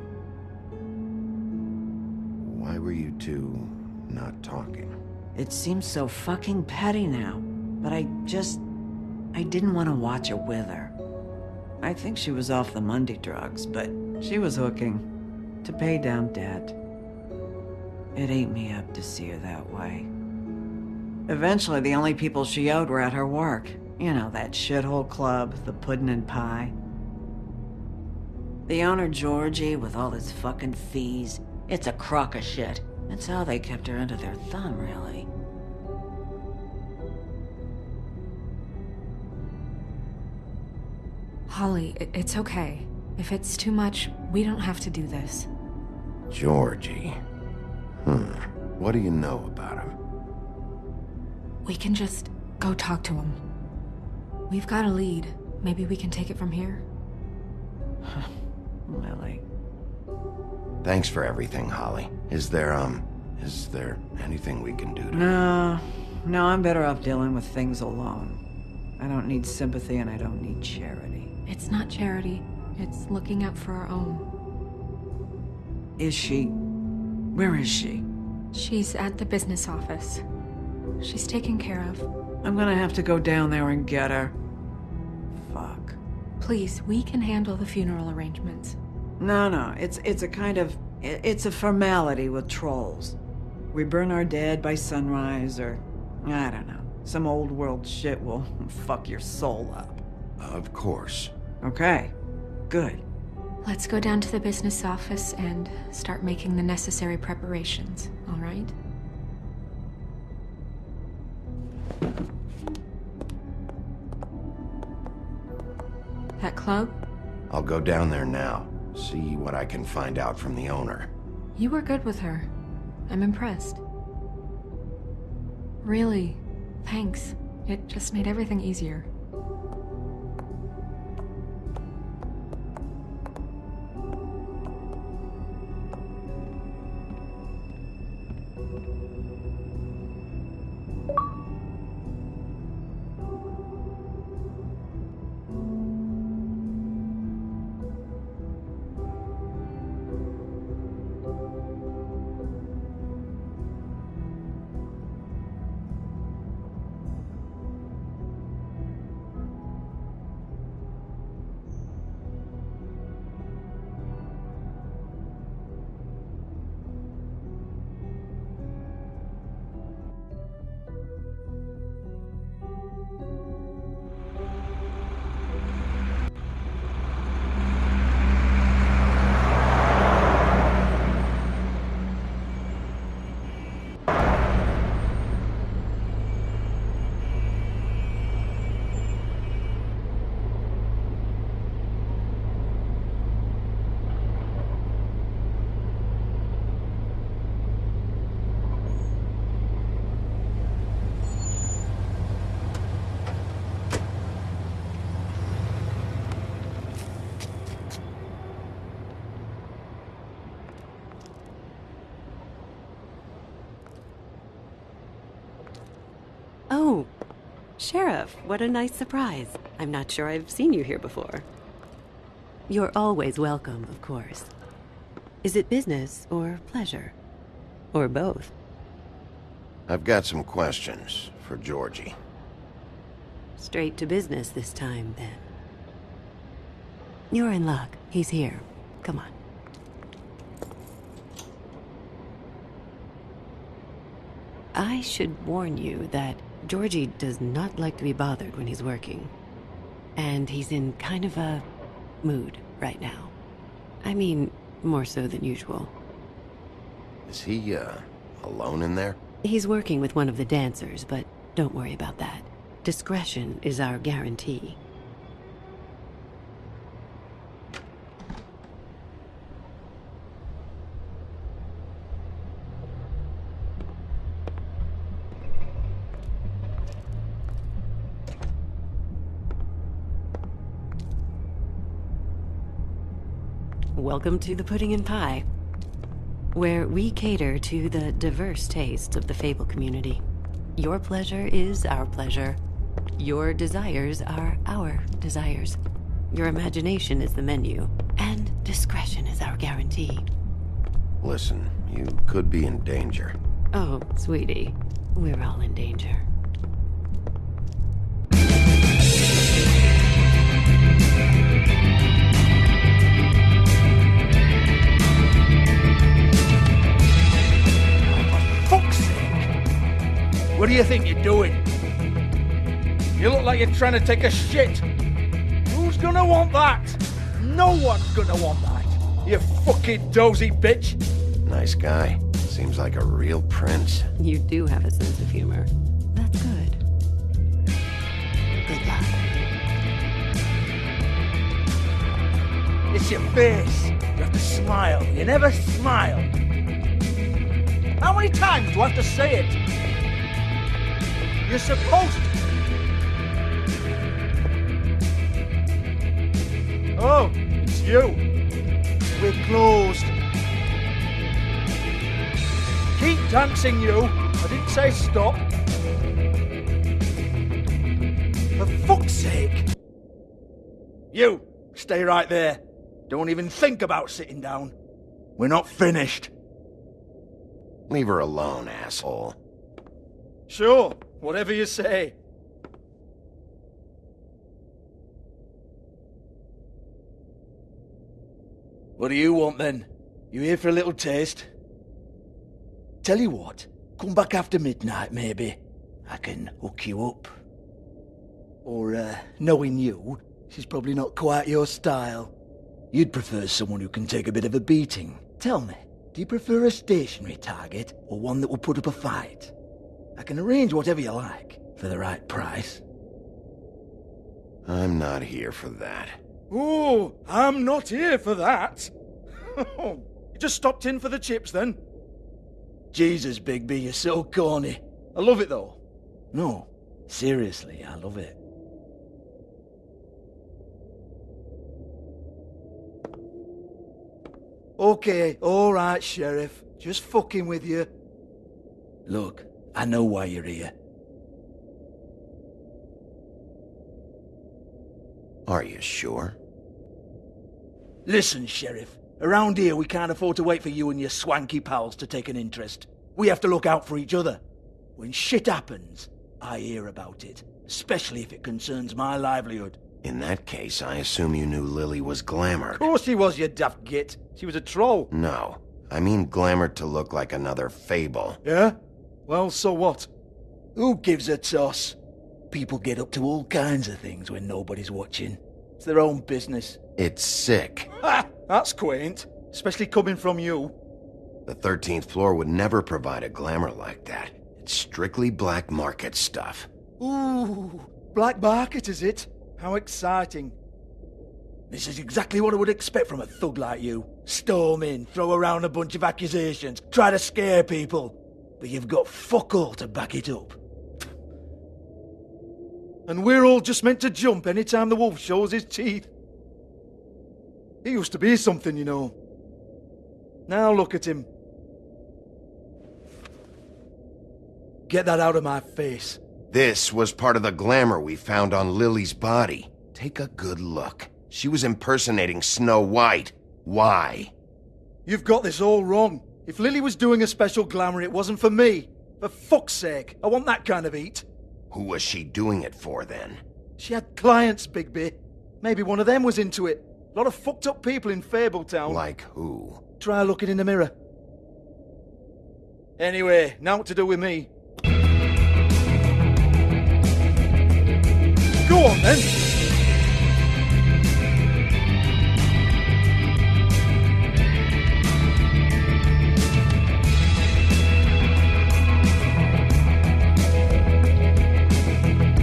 Why were you two not talking? It seems so fucking petty now, but I didn't want to watch it with her. I think she was off the Mundy drugs, but she was hooking to pay down debt. It ate me up to see her that way. Eventually, the only people she owed were at her work. You know, that shithole club, the Puddin' and Pie. The owner, Georgie, with all his fucking fees, it's a crock of shit. That's how they kept her under their thumb, really. Holly, it's okay. If it's too much, we don't have to do this. Georgie. What do you know about him? We can just go talk to him. We've got a lead. Maybe we can take it from here? Lily. Thanks for everything, Holly. Is there anything we can do to... No, I'm better off dealing with things alone. I don't need sympathy and I don't need charity. It's not charity. It's looking out for our own. Is she? Where is she? She's at the business office. She's taken care of. I'm gonna have to go down there and get her. Fuck. Please, we can handle the funeral arrangements. No, it's a kind of... It's a formality with trolls. We burn our dead by sunrise, or... I don't know. Some old world shit will fuck your soul up. Of course. Okay. Good. Let's go down to the business office and start making the necessary preparations, all right? That club? I'll go down there now. See what I can find out from the owner. You were good with her. I'm impressed. Really, thanks. It just made everything easier. Oh, Sheriff, what a nice surprise. I'm not sure I've seen you here before. You're always welcome, of course. Is it business or pleasure? Or both? I've got some questions for Georgie. straight to business this time, then. You're in luck. He's here. Come on. I should warn you that Georgie does not like to be bothered when he's working. And he's in kind of a mood right now. I mean, more so than usual. Is he, alone in there? He's working with one of the dancers, but don't worry about that. Discretion is our guarantee. Welcome to the Pudding and Pie, where we cater to the diverse tastes of the Fable community. Your pleasure is our pleasure. Your desires are our desires. Your imagination is the menu, and discretion is our guarantee. Listen, you could be in danger. Oh, sweetie, we're all in danger. What do you think you're doing? You look like you're trying to take a shit. Who's gonna want that? No one's gonna want that. You fucking dozy bitch. Nice guy. Seems like a real prince. You do have a sense of humor. That's good. Good luck. It's your face. You have to smile. You never smile. How many times do I have to say it? You're supposed to. Oh, it's you. We're closed. Keep dancing, you. I didn't say stop. For fuck's sake. You, stay right there. Don't even think about sitting down. We're not finished. Leave her alone, asshole. Sure. Whatever you say. What do you want then? You here for a little taste? Tell you what, come back after midnight maybe. I can hook you up. Or, knowing you, she's probably not quite your style. You'd prefer someone who can take a bit of a beating. Tell me, do you prefer a stationary target or one that will put up a fight? I can arrange whatever you like, for the right price. I'm not here for that. Oh, I'm not here for that. You just stopped in for the chips, then? Jesus, Bigby, you're so corny. I love it, though. No, seriously, I love it. Okay, alright, Sheriff. Just fucking with you. Look, I know why you're here. Are you sure? Listen, Sheriff. Around here, we can't afford to wait for you and your swanky pals to take an interest. We have to look out for each other. When shit happens, I hear about it. Especially if it concerns my livelihood. In that case, I assume you knew Lily was glamored. Of course she was, you daft git. She was a troll. No. I mean glamored to look like another Fable. Yeah? Well, so what? Who gives a toss? People get up to all kinds of things when nobody's watching. It's their own business. It's sick. Ha! That's quaint. Especially coming from you. The 13th floor would never provide a glamour like that. It's strictly black market stuff. Ooh, black market is it? How exciting. This is exactly what I would expect from a thug like you. Storm in, throw around a bunch of accusations, try to scare people. But you've got fuck all to back it up. And we're all just meant to jump any time the wolf shows his teeth. He used to be something, you know. Now look at him. Get that out of my face. This was part of the glamour we found on Lily's body. Take a good look. She was impersonating Snow White. Why? You've got this all wrong. If Lily was doing a special glamour, it wasn't for me. For fuck's sake, I want that kind of eat. Who was she doing it for, then? She had clients, Bigby. Maybe one of them was into it. A lot of fucked up people in Fabletown. Like who? Try looking in the mirror. Anyway, now what to do with me. Go on, then.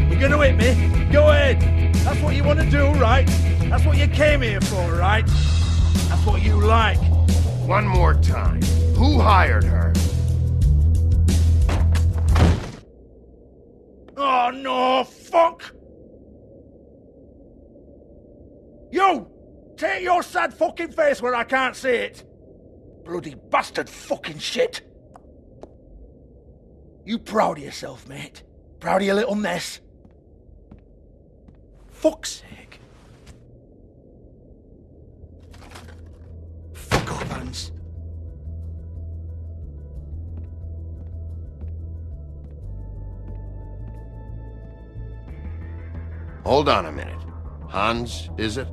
You're gonna hit me? Go ahead. That's what you want to do, right? That's what you came here for, right? That's what you like. One more time. Who hired her? Oh, no, fuck! You! Take your sad fucking face where I can't see it! Bloody bastard fucking shit! You proud of yourself, mate? Proud of your little mess? Fuck's sake. Fuck off, Hans. Hold on a minute. Hans, is it?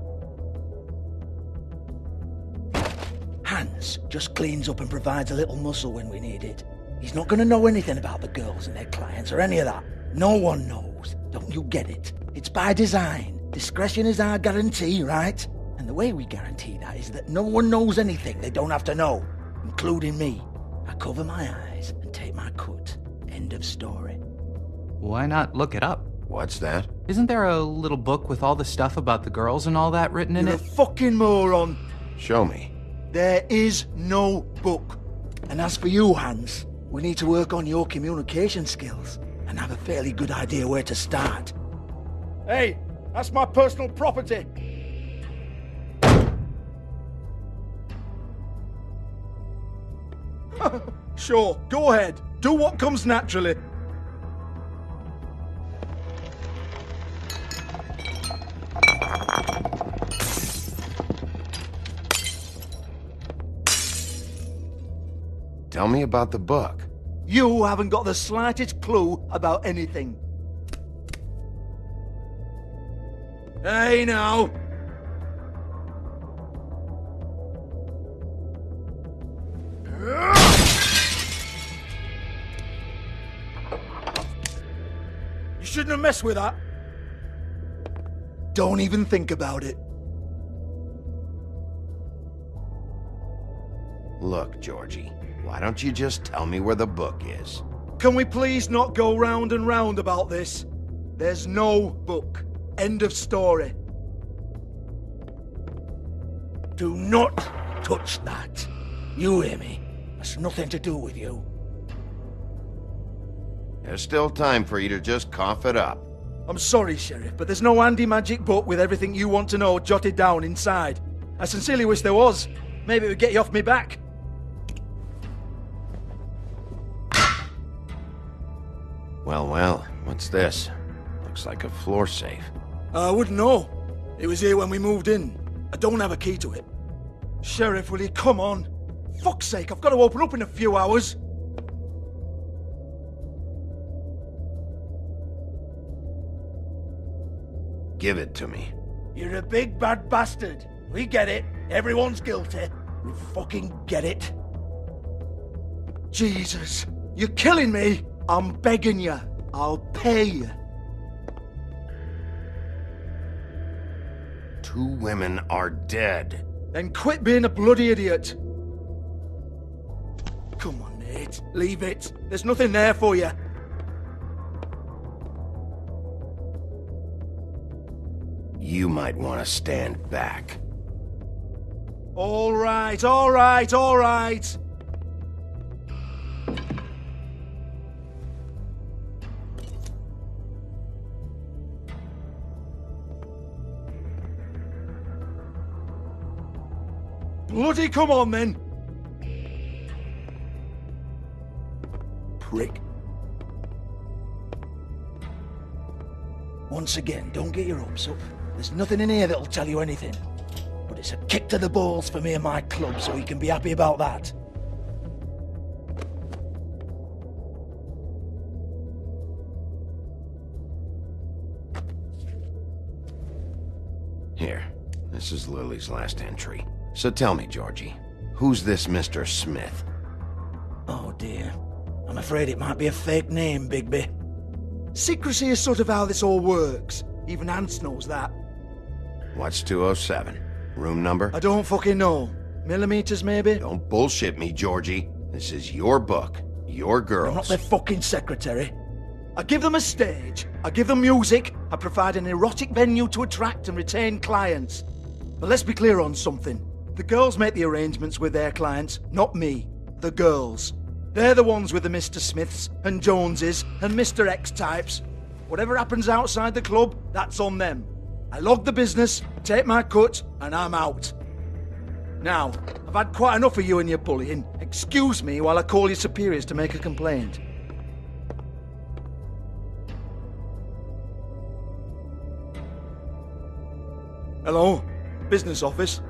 Hans just cleans up and provides a little muscle when we need it. He's not gonna know anything about the girls and their clients or any of that. No one knows. Don't you get it? It's by design. Discretion is our guarantee, right? And the way we guarantee that is that no one knows anything they don't have to know, including me. I cover my eyes and take my cut. End of story. Why not look it up? What's that? Isn't there a little book with all the stuff about the girls and all that written in You're it? a fucking moron. Show me. There is no book. And as for you, Hans, we need to work on your communication skills and have a fairly good idea where to start. Hey, that's my personal property. Sure, go ahead. Do what comes naturally. Tell me about the book. You haven't got the slightest clue about anything. Hey, now. You shouldn't have messed with that. Don't even think about it. Look, Georgie, why don't you just tell me where the book is? Can we please not go round and round about this? There's no book. End of story. Do not touch that. You hear me? That's nothing to do with you. There's still time for you to just cough it up. I'm sorry, Sheriff, but there's no handy magic book with everything you want to know jotted down inside. I sincerely wish there was. Maybe it would get you off me back. Well, what's this? Looks like a floor safe. I wouldn't know. It was here when we moved in. I don't have a key to it. Sheriff, will you come on? Fuck's sake, I've got to open up in a few hours. Give it to me. You're a big bad bastard. We get it. Everyone's guilty. We fucking get it. Jesus, you're killing me. I'm begging you. I'll pay you. 2 women are dead. Then quit being a bloody idiot. Come on, Nate. Leave it. There's nothing there for you. You might want to stand back. All right, all right, all right. Bloody come on, then. Prick. Once again, don't get your hopes up. There's nothing in here that'll tell you anything. But it's a kick to the balls for me and my club, so you can be happy about that. This is Lily's last entry. So tell me, Georgie, who's this Mr. Smith? Oh dear. I'm afraid it might be a fake name, Bigby. Secrecy is sort of how this all works. Even Hans knows that. What's 207? Room number? I don't fucking know. Millimeters, maybe? Don't bullshit me, Georgie. This is your book. Your girls. I'm not their fucking secretary. I give them a stage. I give them music. I provide an erotic venue to attract and retain clients. But let's be clear on something. The girls make the arrangements with their clients, not me. The girls. They're the ones with the Mr. Smiths and Joneses and Mr. X types. Whatever happens outside the club, that's on them. I log the business, take my cut, and I'm out. Now, I've had quite enough of you and your bullying. Excuse me while I call your superiors to make a complaint. Hello? Business office?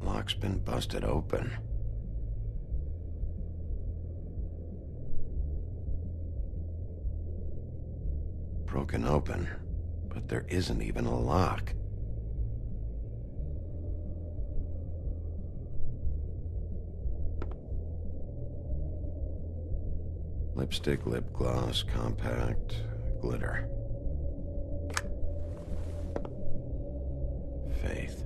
Lock's been busted open. Broken open, but there isn't even a lock. Lipstick, lip gloss, compact, glitter. Faith.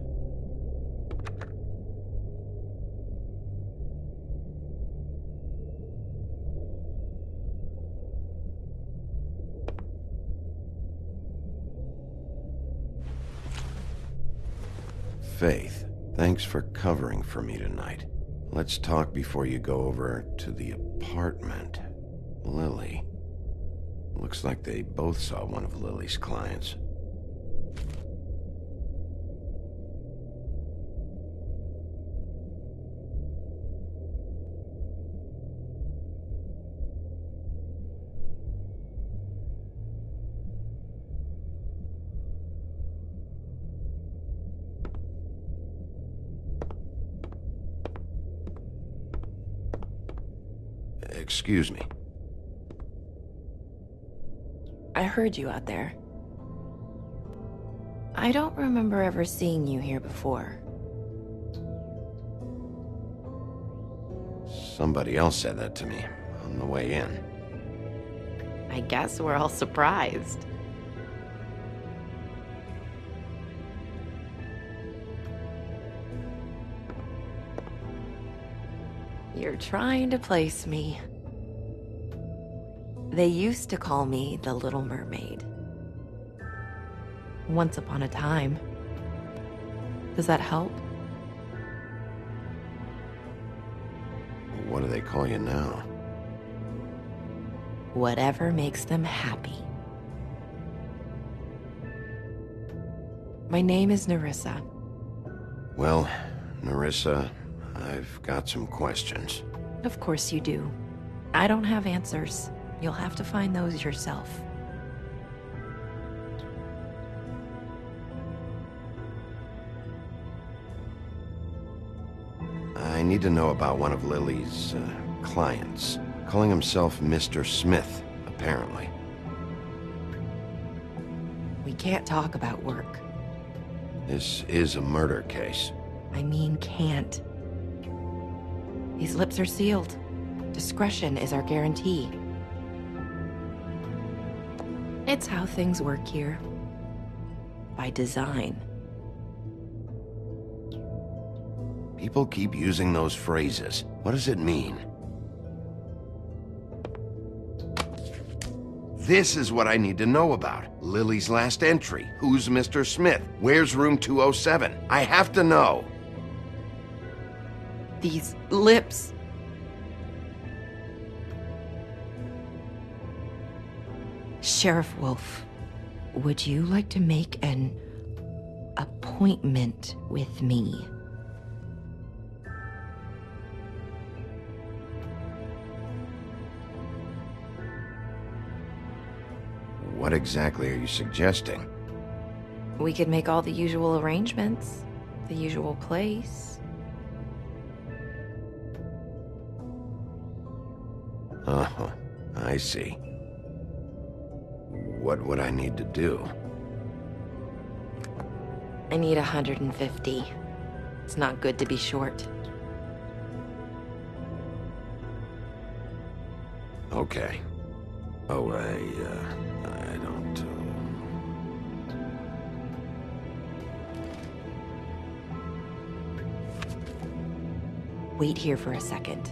Faith, thanks for covering for me tonight. Let's talk before you go over to the apartment. Lily. Looks like they both saw one of Lily's clients. Excuse me. I heard you out there. I don't remember ever seeing you here before. Somebody else said that to me on the way in. I guess we're all surprised. You're trying to place me. They used to call me the Little Mermaid. Once upon a time. Does that help? What do they call you now? Whatever makes them happy. My name is Nerissa. Well, Nerissa, I've got some questions. Of course you do. I don't have answers. You'll have to find those yourself. I need to know about one of Lily's clients. Calling himself Mr. Smith, apparently. We can't talk about work. This is a murder case. I mean can't. These lips are sealed. Discretion is our guarantee. It's how things work here. By design. People keep using those phrases. What does it mean? This is what I need to know about. Lily's last entry. Who's Mr. Smith? Where's room 207? I have to know. These lips. Sheriff Wolf, would you like to make an appointment with me? What exactly are you suggesting? We could make all the usual arrangements, the usual place. Oh, I see. What would I need to do? I need 150. It's not good to be short. Okay. Oh, I don't... Wait here for a second.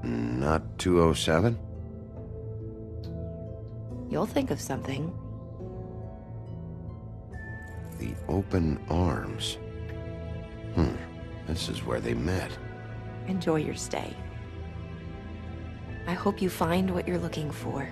Not 207? You'll think of something. The Open Arms. This is where they met. Enjoy your stay. I hope you find what you're looking for.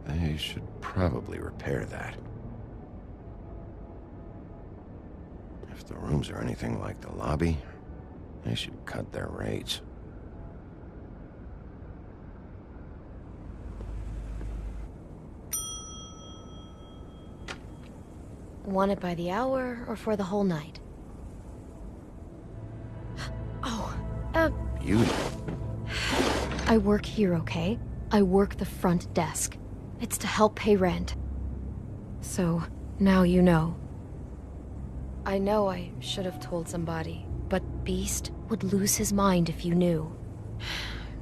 They should probably repair that. If the rooms are anything like the lobby, they should cut their rates. Want it by the hour or for the whole night? Oh, Beauty. I work here, okay? I work the front desk. It's to help pay rent. So, now you know. I know I should have told somebody, but Beast would lose his mind if you knew.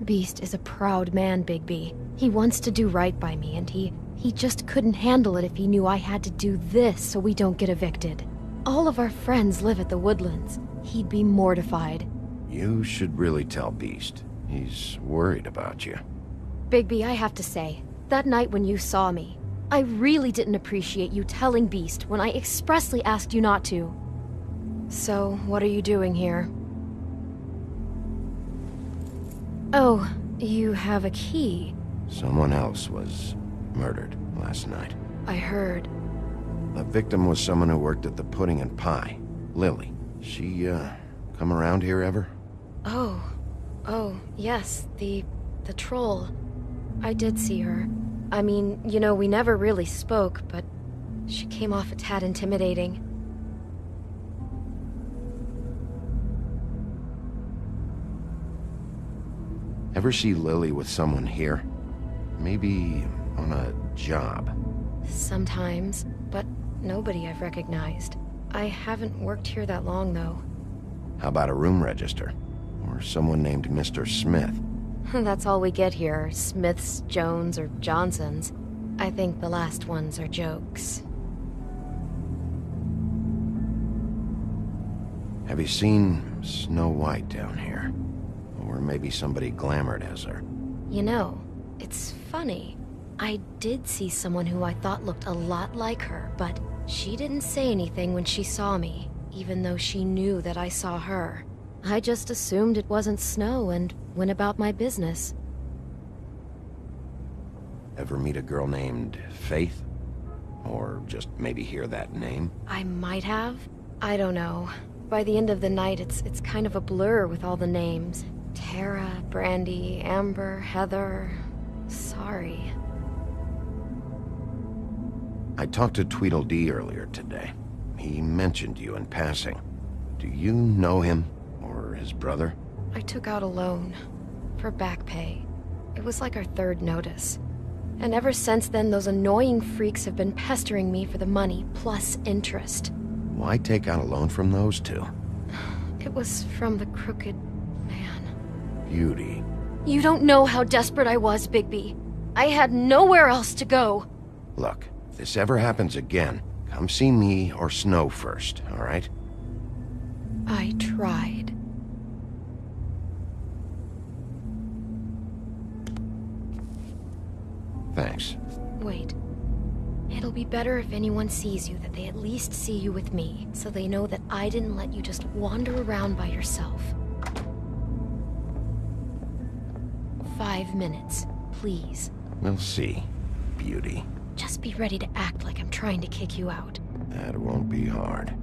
Beast is a proud man, Bigby. He wants to do right by me, and he just couldn't handle it if he knew I had to do this so we don't get evicted. All of our friends live at the Woodlands. He'd be mortified. You should really tell Beast. He's worried about you. Bigby, I have to say, that night when you saw me, I really didn't appreciate you telling Beast when I expressly asked you not to. So, what are you doing here? Oh, you have a key. Someone else was murdered last night. I heard. The victim was someone who worked at the Pudding and Pie. Lily. She, come around here ever? Oh, yes, the troll. I did see her. I mean, you know, we never really spoke, but she came off a tad intimidating. Ever see Lily with someone here? Maybe on a job. Sometimes, but nobody I've recognized. I haven't worked here that long, though. How about a room register? Or someone named Mr. Smith? That's all we get here, Smiths, Jones, or Johnsons. I think the last ones are jokes. Have you seen Snow White down here? Or maybe somebody glamored as her? You know, it's funny. I did see someone who I thought looked a lot like her, but she didn't say anything when she saw me, even though she knew that I saw her. I just assumed it wasn't Snow and went about my business. Ever meet a girl named Faith? Or just maybe hear that name? I might have. I don't know. By the end of the night, it's kind of a blur with all the names. Tara, Brandy, Amber, Heather... Sorry. I talked to Tweedledee earlier today. He mentioned you in passing. Do you know him? Or his brother? I took out a loan. For back pay. It was like our third notice. And ever since then, those annoying freaks have been pestering me for the money, plus interest. Why take out a loan from those two? It was from the Crooked Man. Beauty. You don't know how desperate I was, Bigby. I had nowhere else to go. Look, if this ever happens again, come see me or Snow first, all right? I tried. Thanks. Wait. It'll be better if anyone sees you that they at least see you with me, so they know that I didn't let you just wander around by yourself. 5 minutes, please. We'll see, Beauty. Just be ready to act like I'm trying to kick you out. That won't be hard.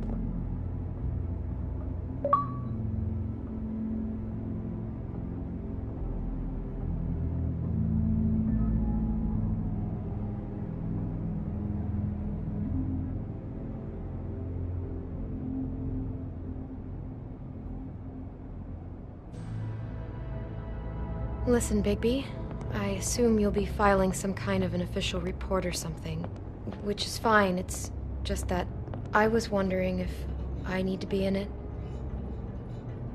Listen, Bigby. I assume you'll be filing some kind of an official report or something. Which is fine, it's just that I was wondering if I need to be in it.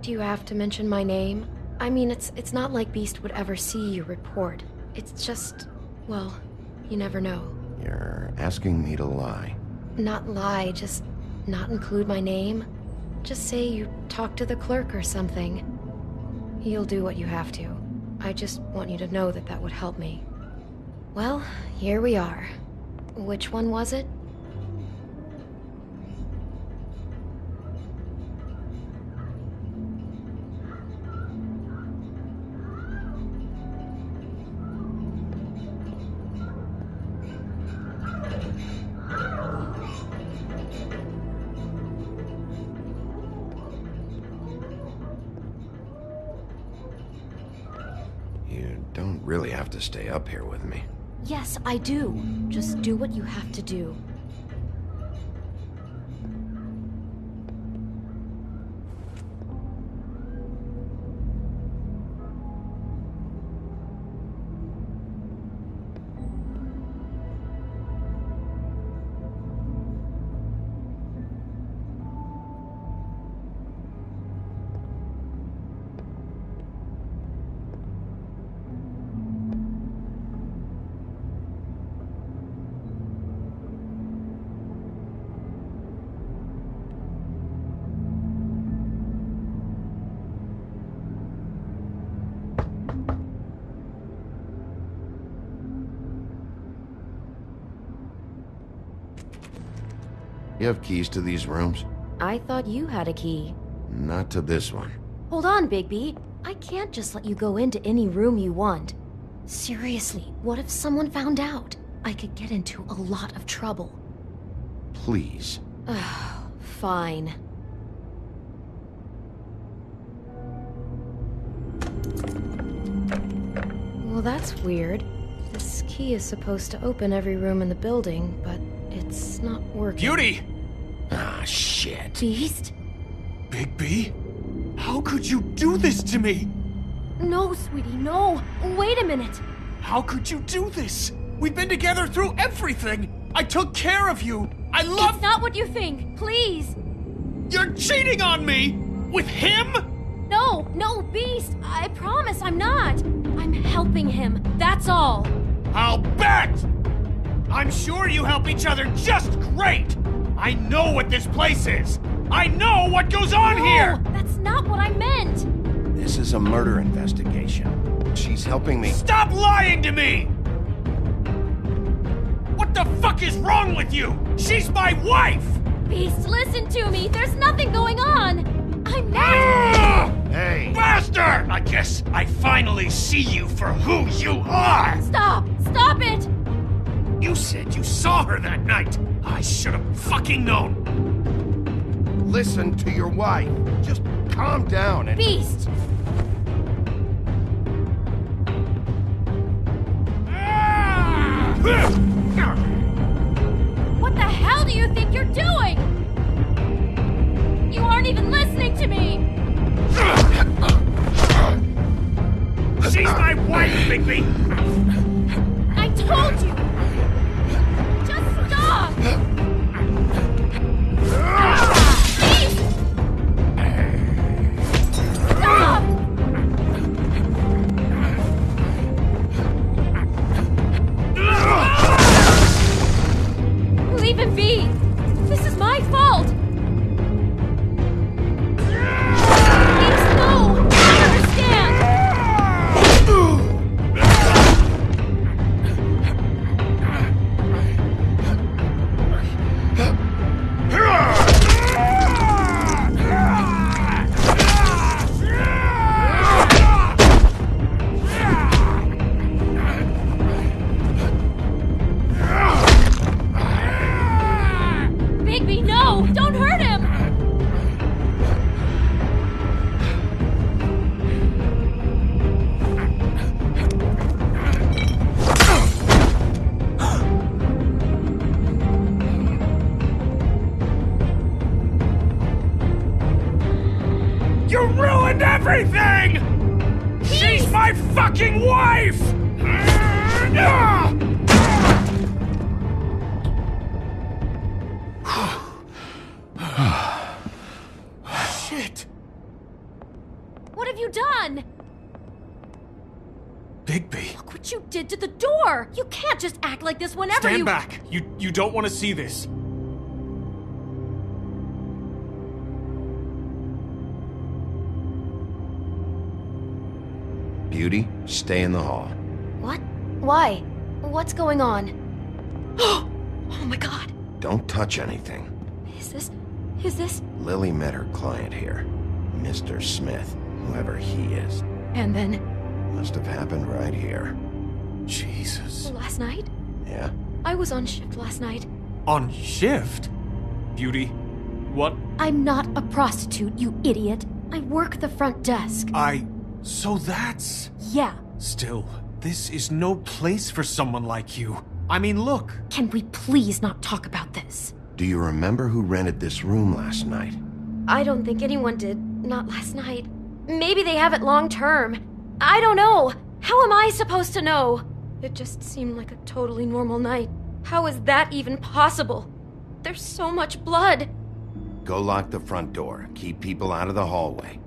Do you have to mention my name? I mean, it's not like Beast would ever see your report. It's just, well, you never know. You're asking me to lie. Not lie, just not include my name. Just say you talked to the clerk or something. You'll do what you have to. I just want you to know that that would help me. Well, here we are. Which one was it? You don't really have to stay up here with me. Yes, I do. Just do what you have to do. You have keys to these rooms? I thought you had a key. Not to this one. Hold on, Bigby. I can't just let you go into any room you want. Seriously, what if someone found out? I could get into a lot of trouble. Please. Fine. Well, that's weird. This key is supposed to open every room in the building, but it's not working. Beauty! Ah, shit. Beast? Bigby? How could you do this to me? No, sweetie, no! Wait a minute! How could you do this? We've been together through everything! I took care of you! I love— It's not what you think, please! You're cheating on me! With him? No, Beast! I promise I'm not! I'm helping him, that's all! I'll bet! I'm sure you help each other just great! I know what this place is! I know what goes on here! That's not what I meant! This is a murder investigation. She's helping me. Stop lying to me! What the fuck is wrong with you? She's my wife! Beast, listen to me! There's nothing going on! I'm not— Hey! Bastard! I guess I finally see you for who you are! Stop! Stop it! You said you saw her that night! I should have fucking known! Listen to your wife. Just calm down and— Beast! What the hell do you think you're doing? You aren't even listening to me! She's my wife, Bigby! I told you! Just stop! Please! Stop! Leave him be! This is my fault! Please, no! I understand! Bigby, no! Don't hurt him! You ruined everything! She's my fucking wife! Shit! What have you done? Bigby. Look what you did to the door! You can't just act like this whenever Stand you— back! You don't want to see this. Beauty, stay in the hall. What? Why? What's going on? Oh my god! Don't touch anything. Is this? Lily met her client here. Mr. Smith, whoever he is. And then? Must have happened right here. Jesus. Last night? Yeah? I was on shift last night. On shift? Beauty, what? I'm not a prostitute, you idiot. I work the front desk. So that's— Yeah. Still, this is no place for someone like you. I mean, look. Can we please not talk about this? Do you remember who rented this room last night? I don't think anyone did. Not last night. Maybe they have it long term. I don't know. How am I supposed to know? It just seemed like a totally normal night. How is that even possible? There's so much blood. Go lock the front door. Keep people out of the hallway.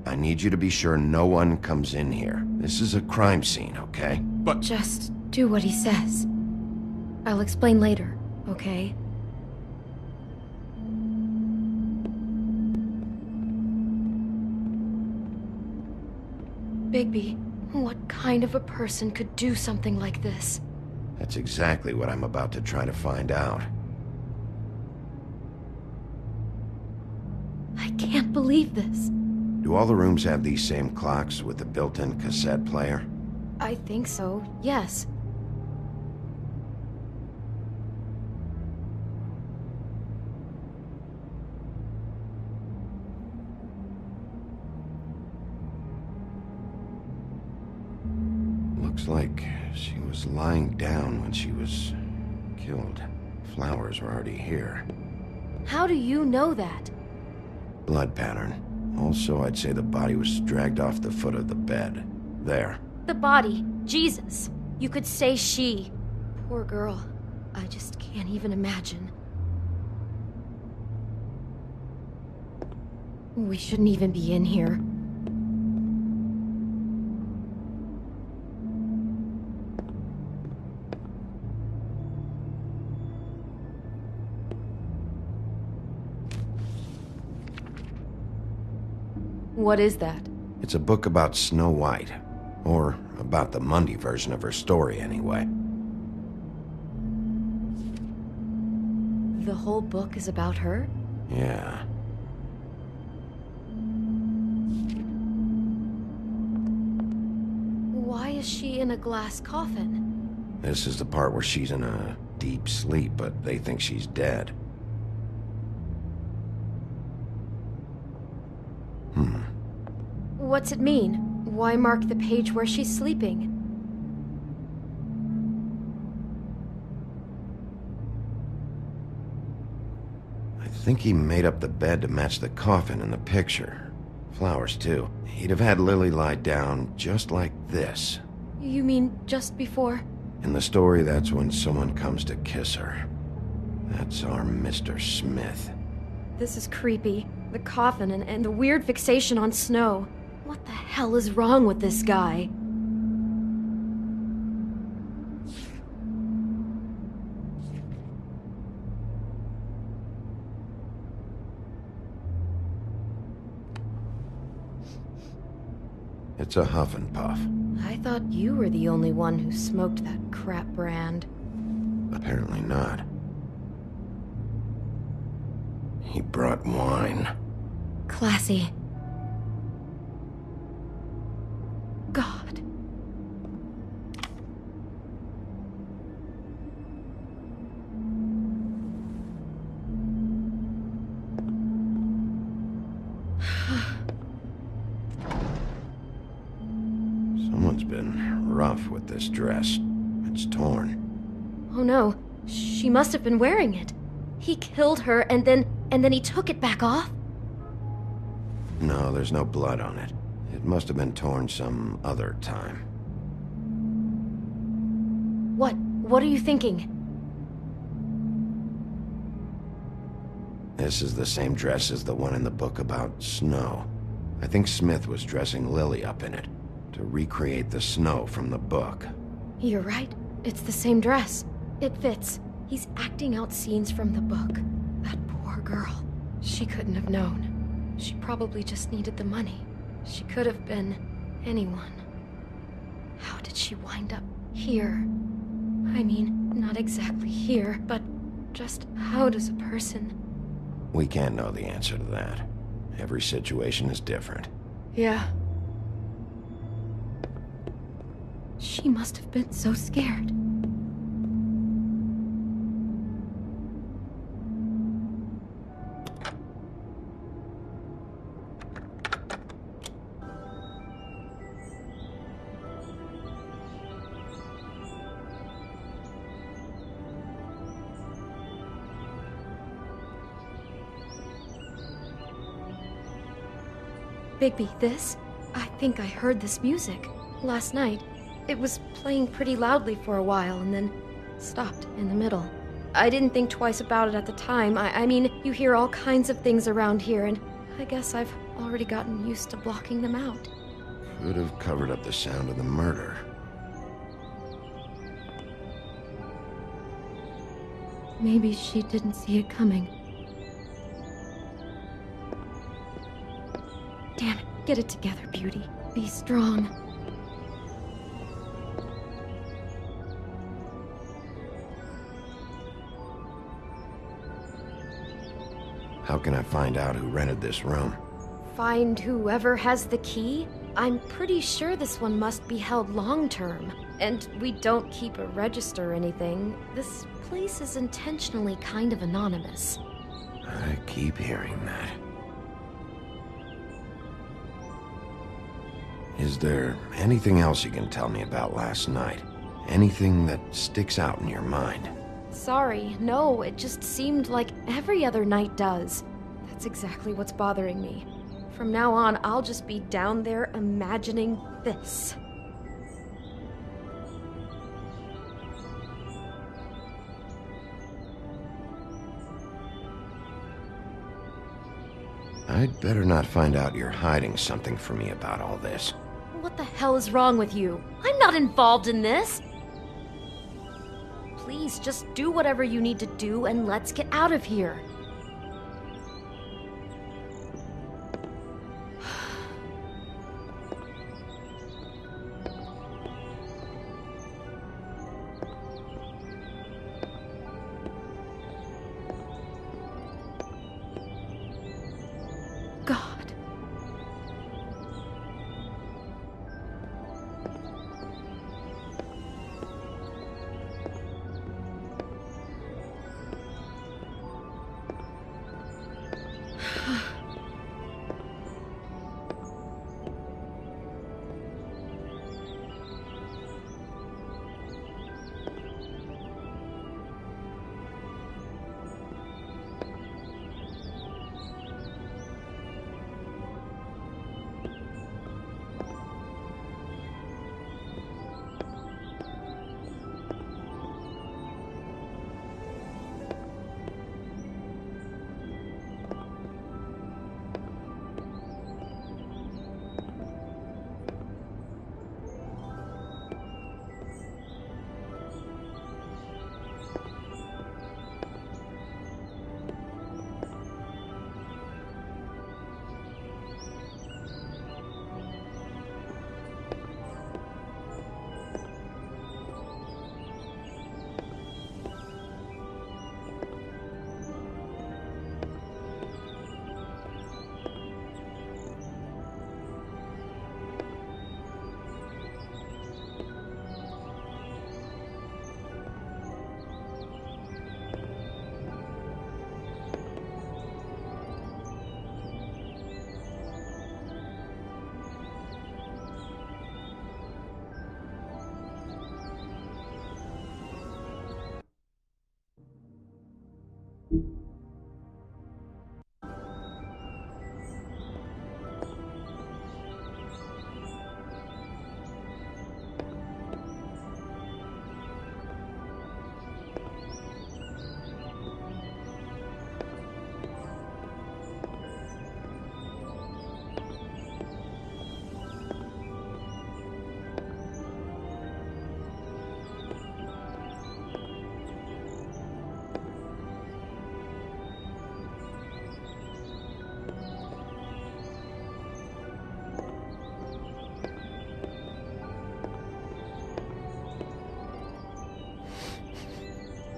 I need you to be sure no one comes in here. This is a crime scene, okay? But— Just do what he says. I'll explain later, okay? Bigby, what kind of a person could do something like this? That's exactly what I'm about to try to find out. I can't believe this. Do all the rooms have these same clocks with the built-in cassette player? I think so, yes. Looks like she was lying down when she was killed. Flowers were already here. How do you know that? Blood pattern. Also, I'd say the body was dragged off the foot of the bed. There. The body. Jesus. You could say she. Poor girl. I just can't even imagine. We shouldn't even be in here. What is that? It's a book about Snow White. Or about the Mundy version of her story, anyway. The whole book is about her? Yeah. Why is she in a glass coffin? This is the part where she's in a deep sleep, but they think she's dead. What's it mean? Why mark the page where she's sleeping? I think he made up the bed to match the coffin in the picture. Flowers, too. He'd have had Lily lie down just like this. You mean just before? In the story, that's when someone comes to kiss her. That's our Mr. Smith. This is creepy. The coffin and the weird fixation on Snow. What the hell is wrong with this guy? It's a huff and puff. I thought you were the only one who smoked that crap brand. Apparently not. He brought wine. Classy. God. Someone's been rough with this dress. It's torn. Oh no, she must have been wearing it. He killed her and then he took it back off? No, there's no blood on it. It must have been torn some other time. What are you thinking? This is the same dress as the one in the book about Snow. I think Smith was dressing Lily up in it, to recreate the Snow from the book. You're right. It's the same dress. It fits. He's acting out scenes from the book. That poor girl. She couldn't have known. She probably just needed the money. She could have been anyone. How did she wind up here? I mean, not exactly here, but just how does a person... We can't know the answer to that. Every situation is different. Yeah. She must have been so scared. Bigby, this? I think I heard this music. Last night. It was playing pretty loudly for a while and then stopped in the middle. I didn't think twice about it at the time. I mean, you hear all kinds of things around here, and I guess I've already gotten used to blocking them out. Could have covered up the sound of the murder. Maybe she didn't see it coming. Damn it, get it together, Beauty. Be strong. How can I find out who rented this room? Find whoever has the key? I'm pretty sure this one must be held long-term. And we don't keep a register or anything. This place is intentionally kind of anonymous. I keep hearing that. Is there anything else you can tell me about last night? Anything that sticks out in your mind? Sorry, no, it just seemed like every other night does. That's exactly what's bothering me. From now on, I'll just be down there imagining this. I'd better not find out you're hiding something from me about all this. What the hell is wrong with you? I'm not involved in this! Please, just do whatever you need to do and let's get out of here. God.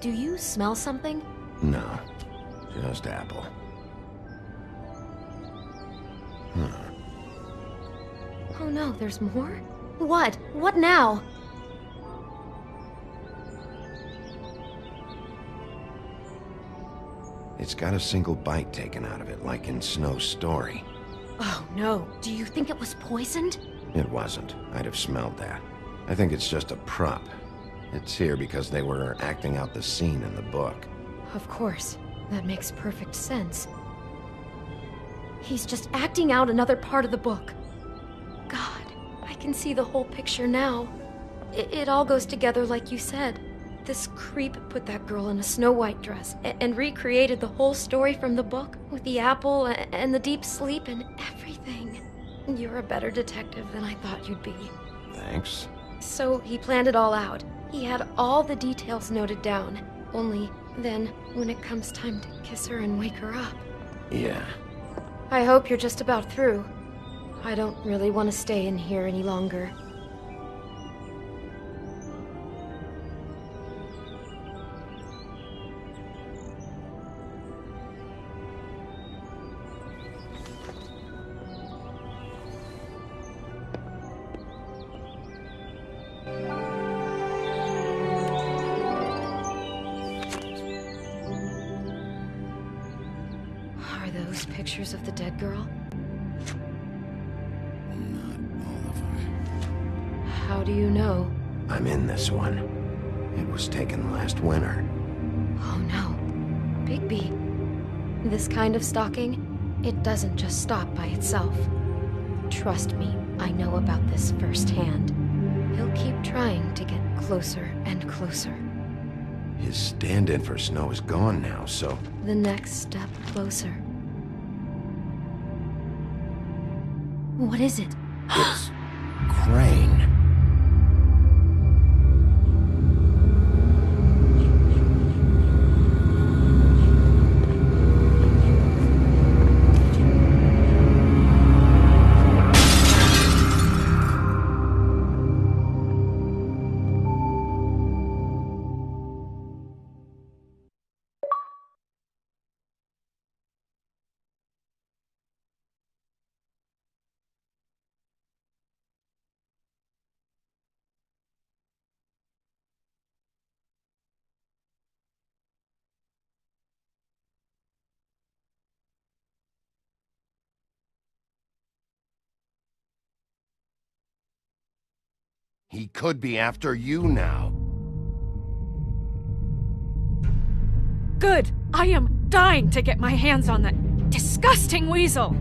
Do you smell something? No, just apple. Oh no, there's more? What? What now? It's got a single bite taken out of it, like in Snow's story. Oh no, do you think it was poisoned? It wasn't. I'd have smelled that. I think it's just a prop. It's here because they were acting out the scene in the book. Of course. That makes perfect sense. He's just acting out another part of the book. God, I can see the whole picture now. It all goes together like you said. This creep put that girl in a Snow White dress and recreated the whole story from the book with the apple and the deep sleep and everything. You're a better detective than I thought you'd be. Thanks. So he planned it all out. He had all the details noted down. Only then, when it comes time to kiss her and wake her up. Yeah. I hope you're just about through. I don't really want to stay in here any longer. Are those pictures of the dead girl? How do you know? I'm in this one. It was taken last winter. Oh no. Bigby. This kind of stalking, it doesn't just stop by itself. Trust me, I know about this firsthand. He'll keep trying to get closer and closer. His stand-in for Snow is gone now, so... The next step closer. What is it? It's Crane. He could be after you now. Good! I am dying to get my hands on that disgusting weasel!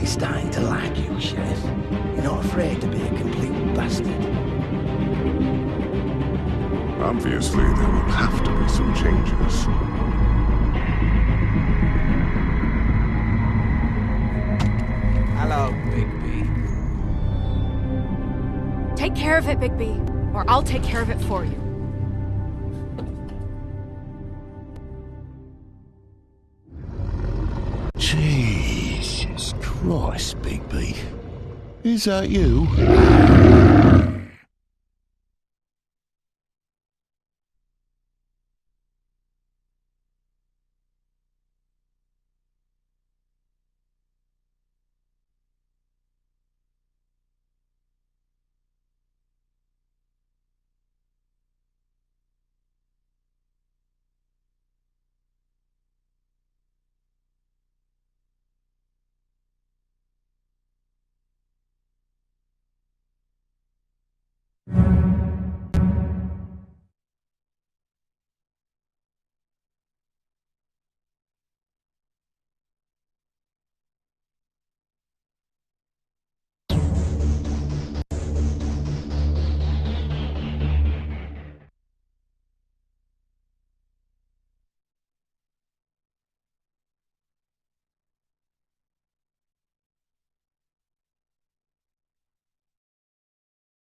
Starting to like you, Sheriff. You're not afraid to be a complete bastard. Obviously, there will have to be some changes. Hello, Bigby. Take care of it, Bigby, or I'll take care of it for you. Jesus Christ, Bigby. Is that you?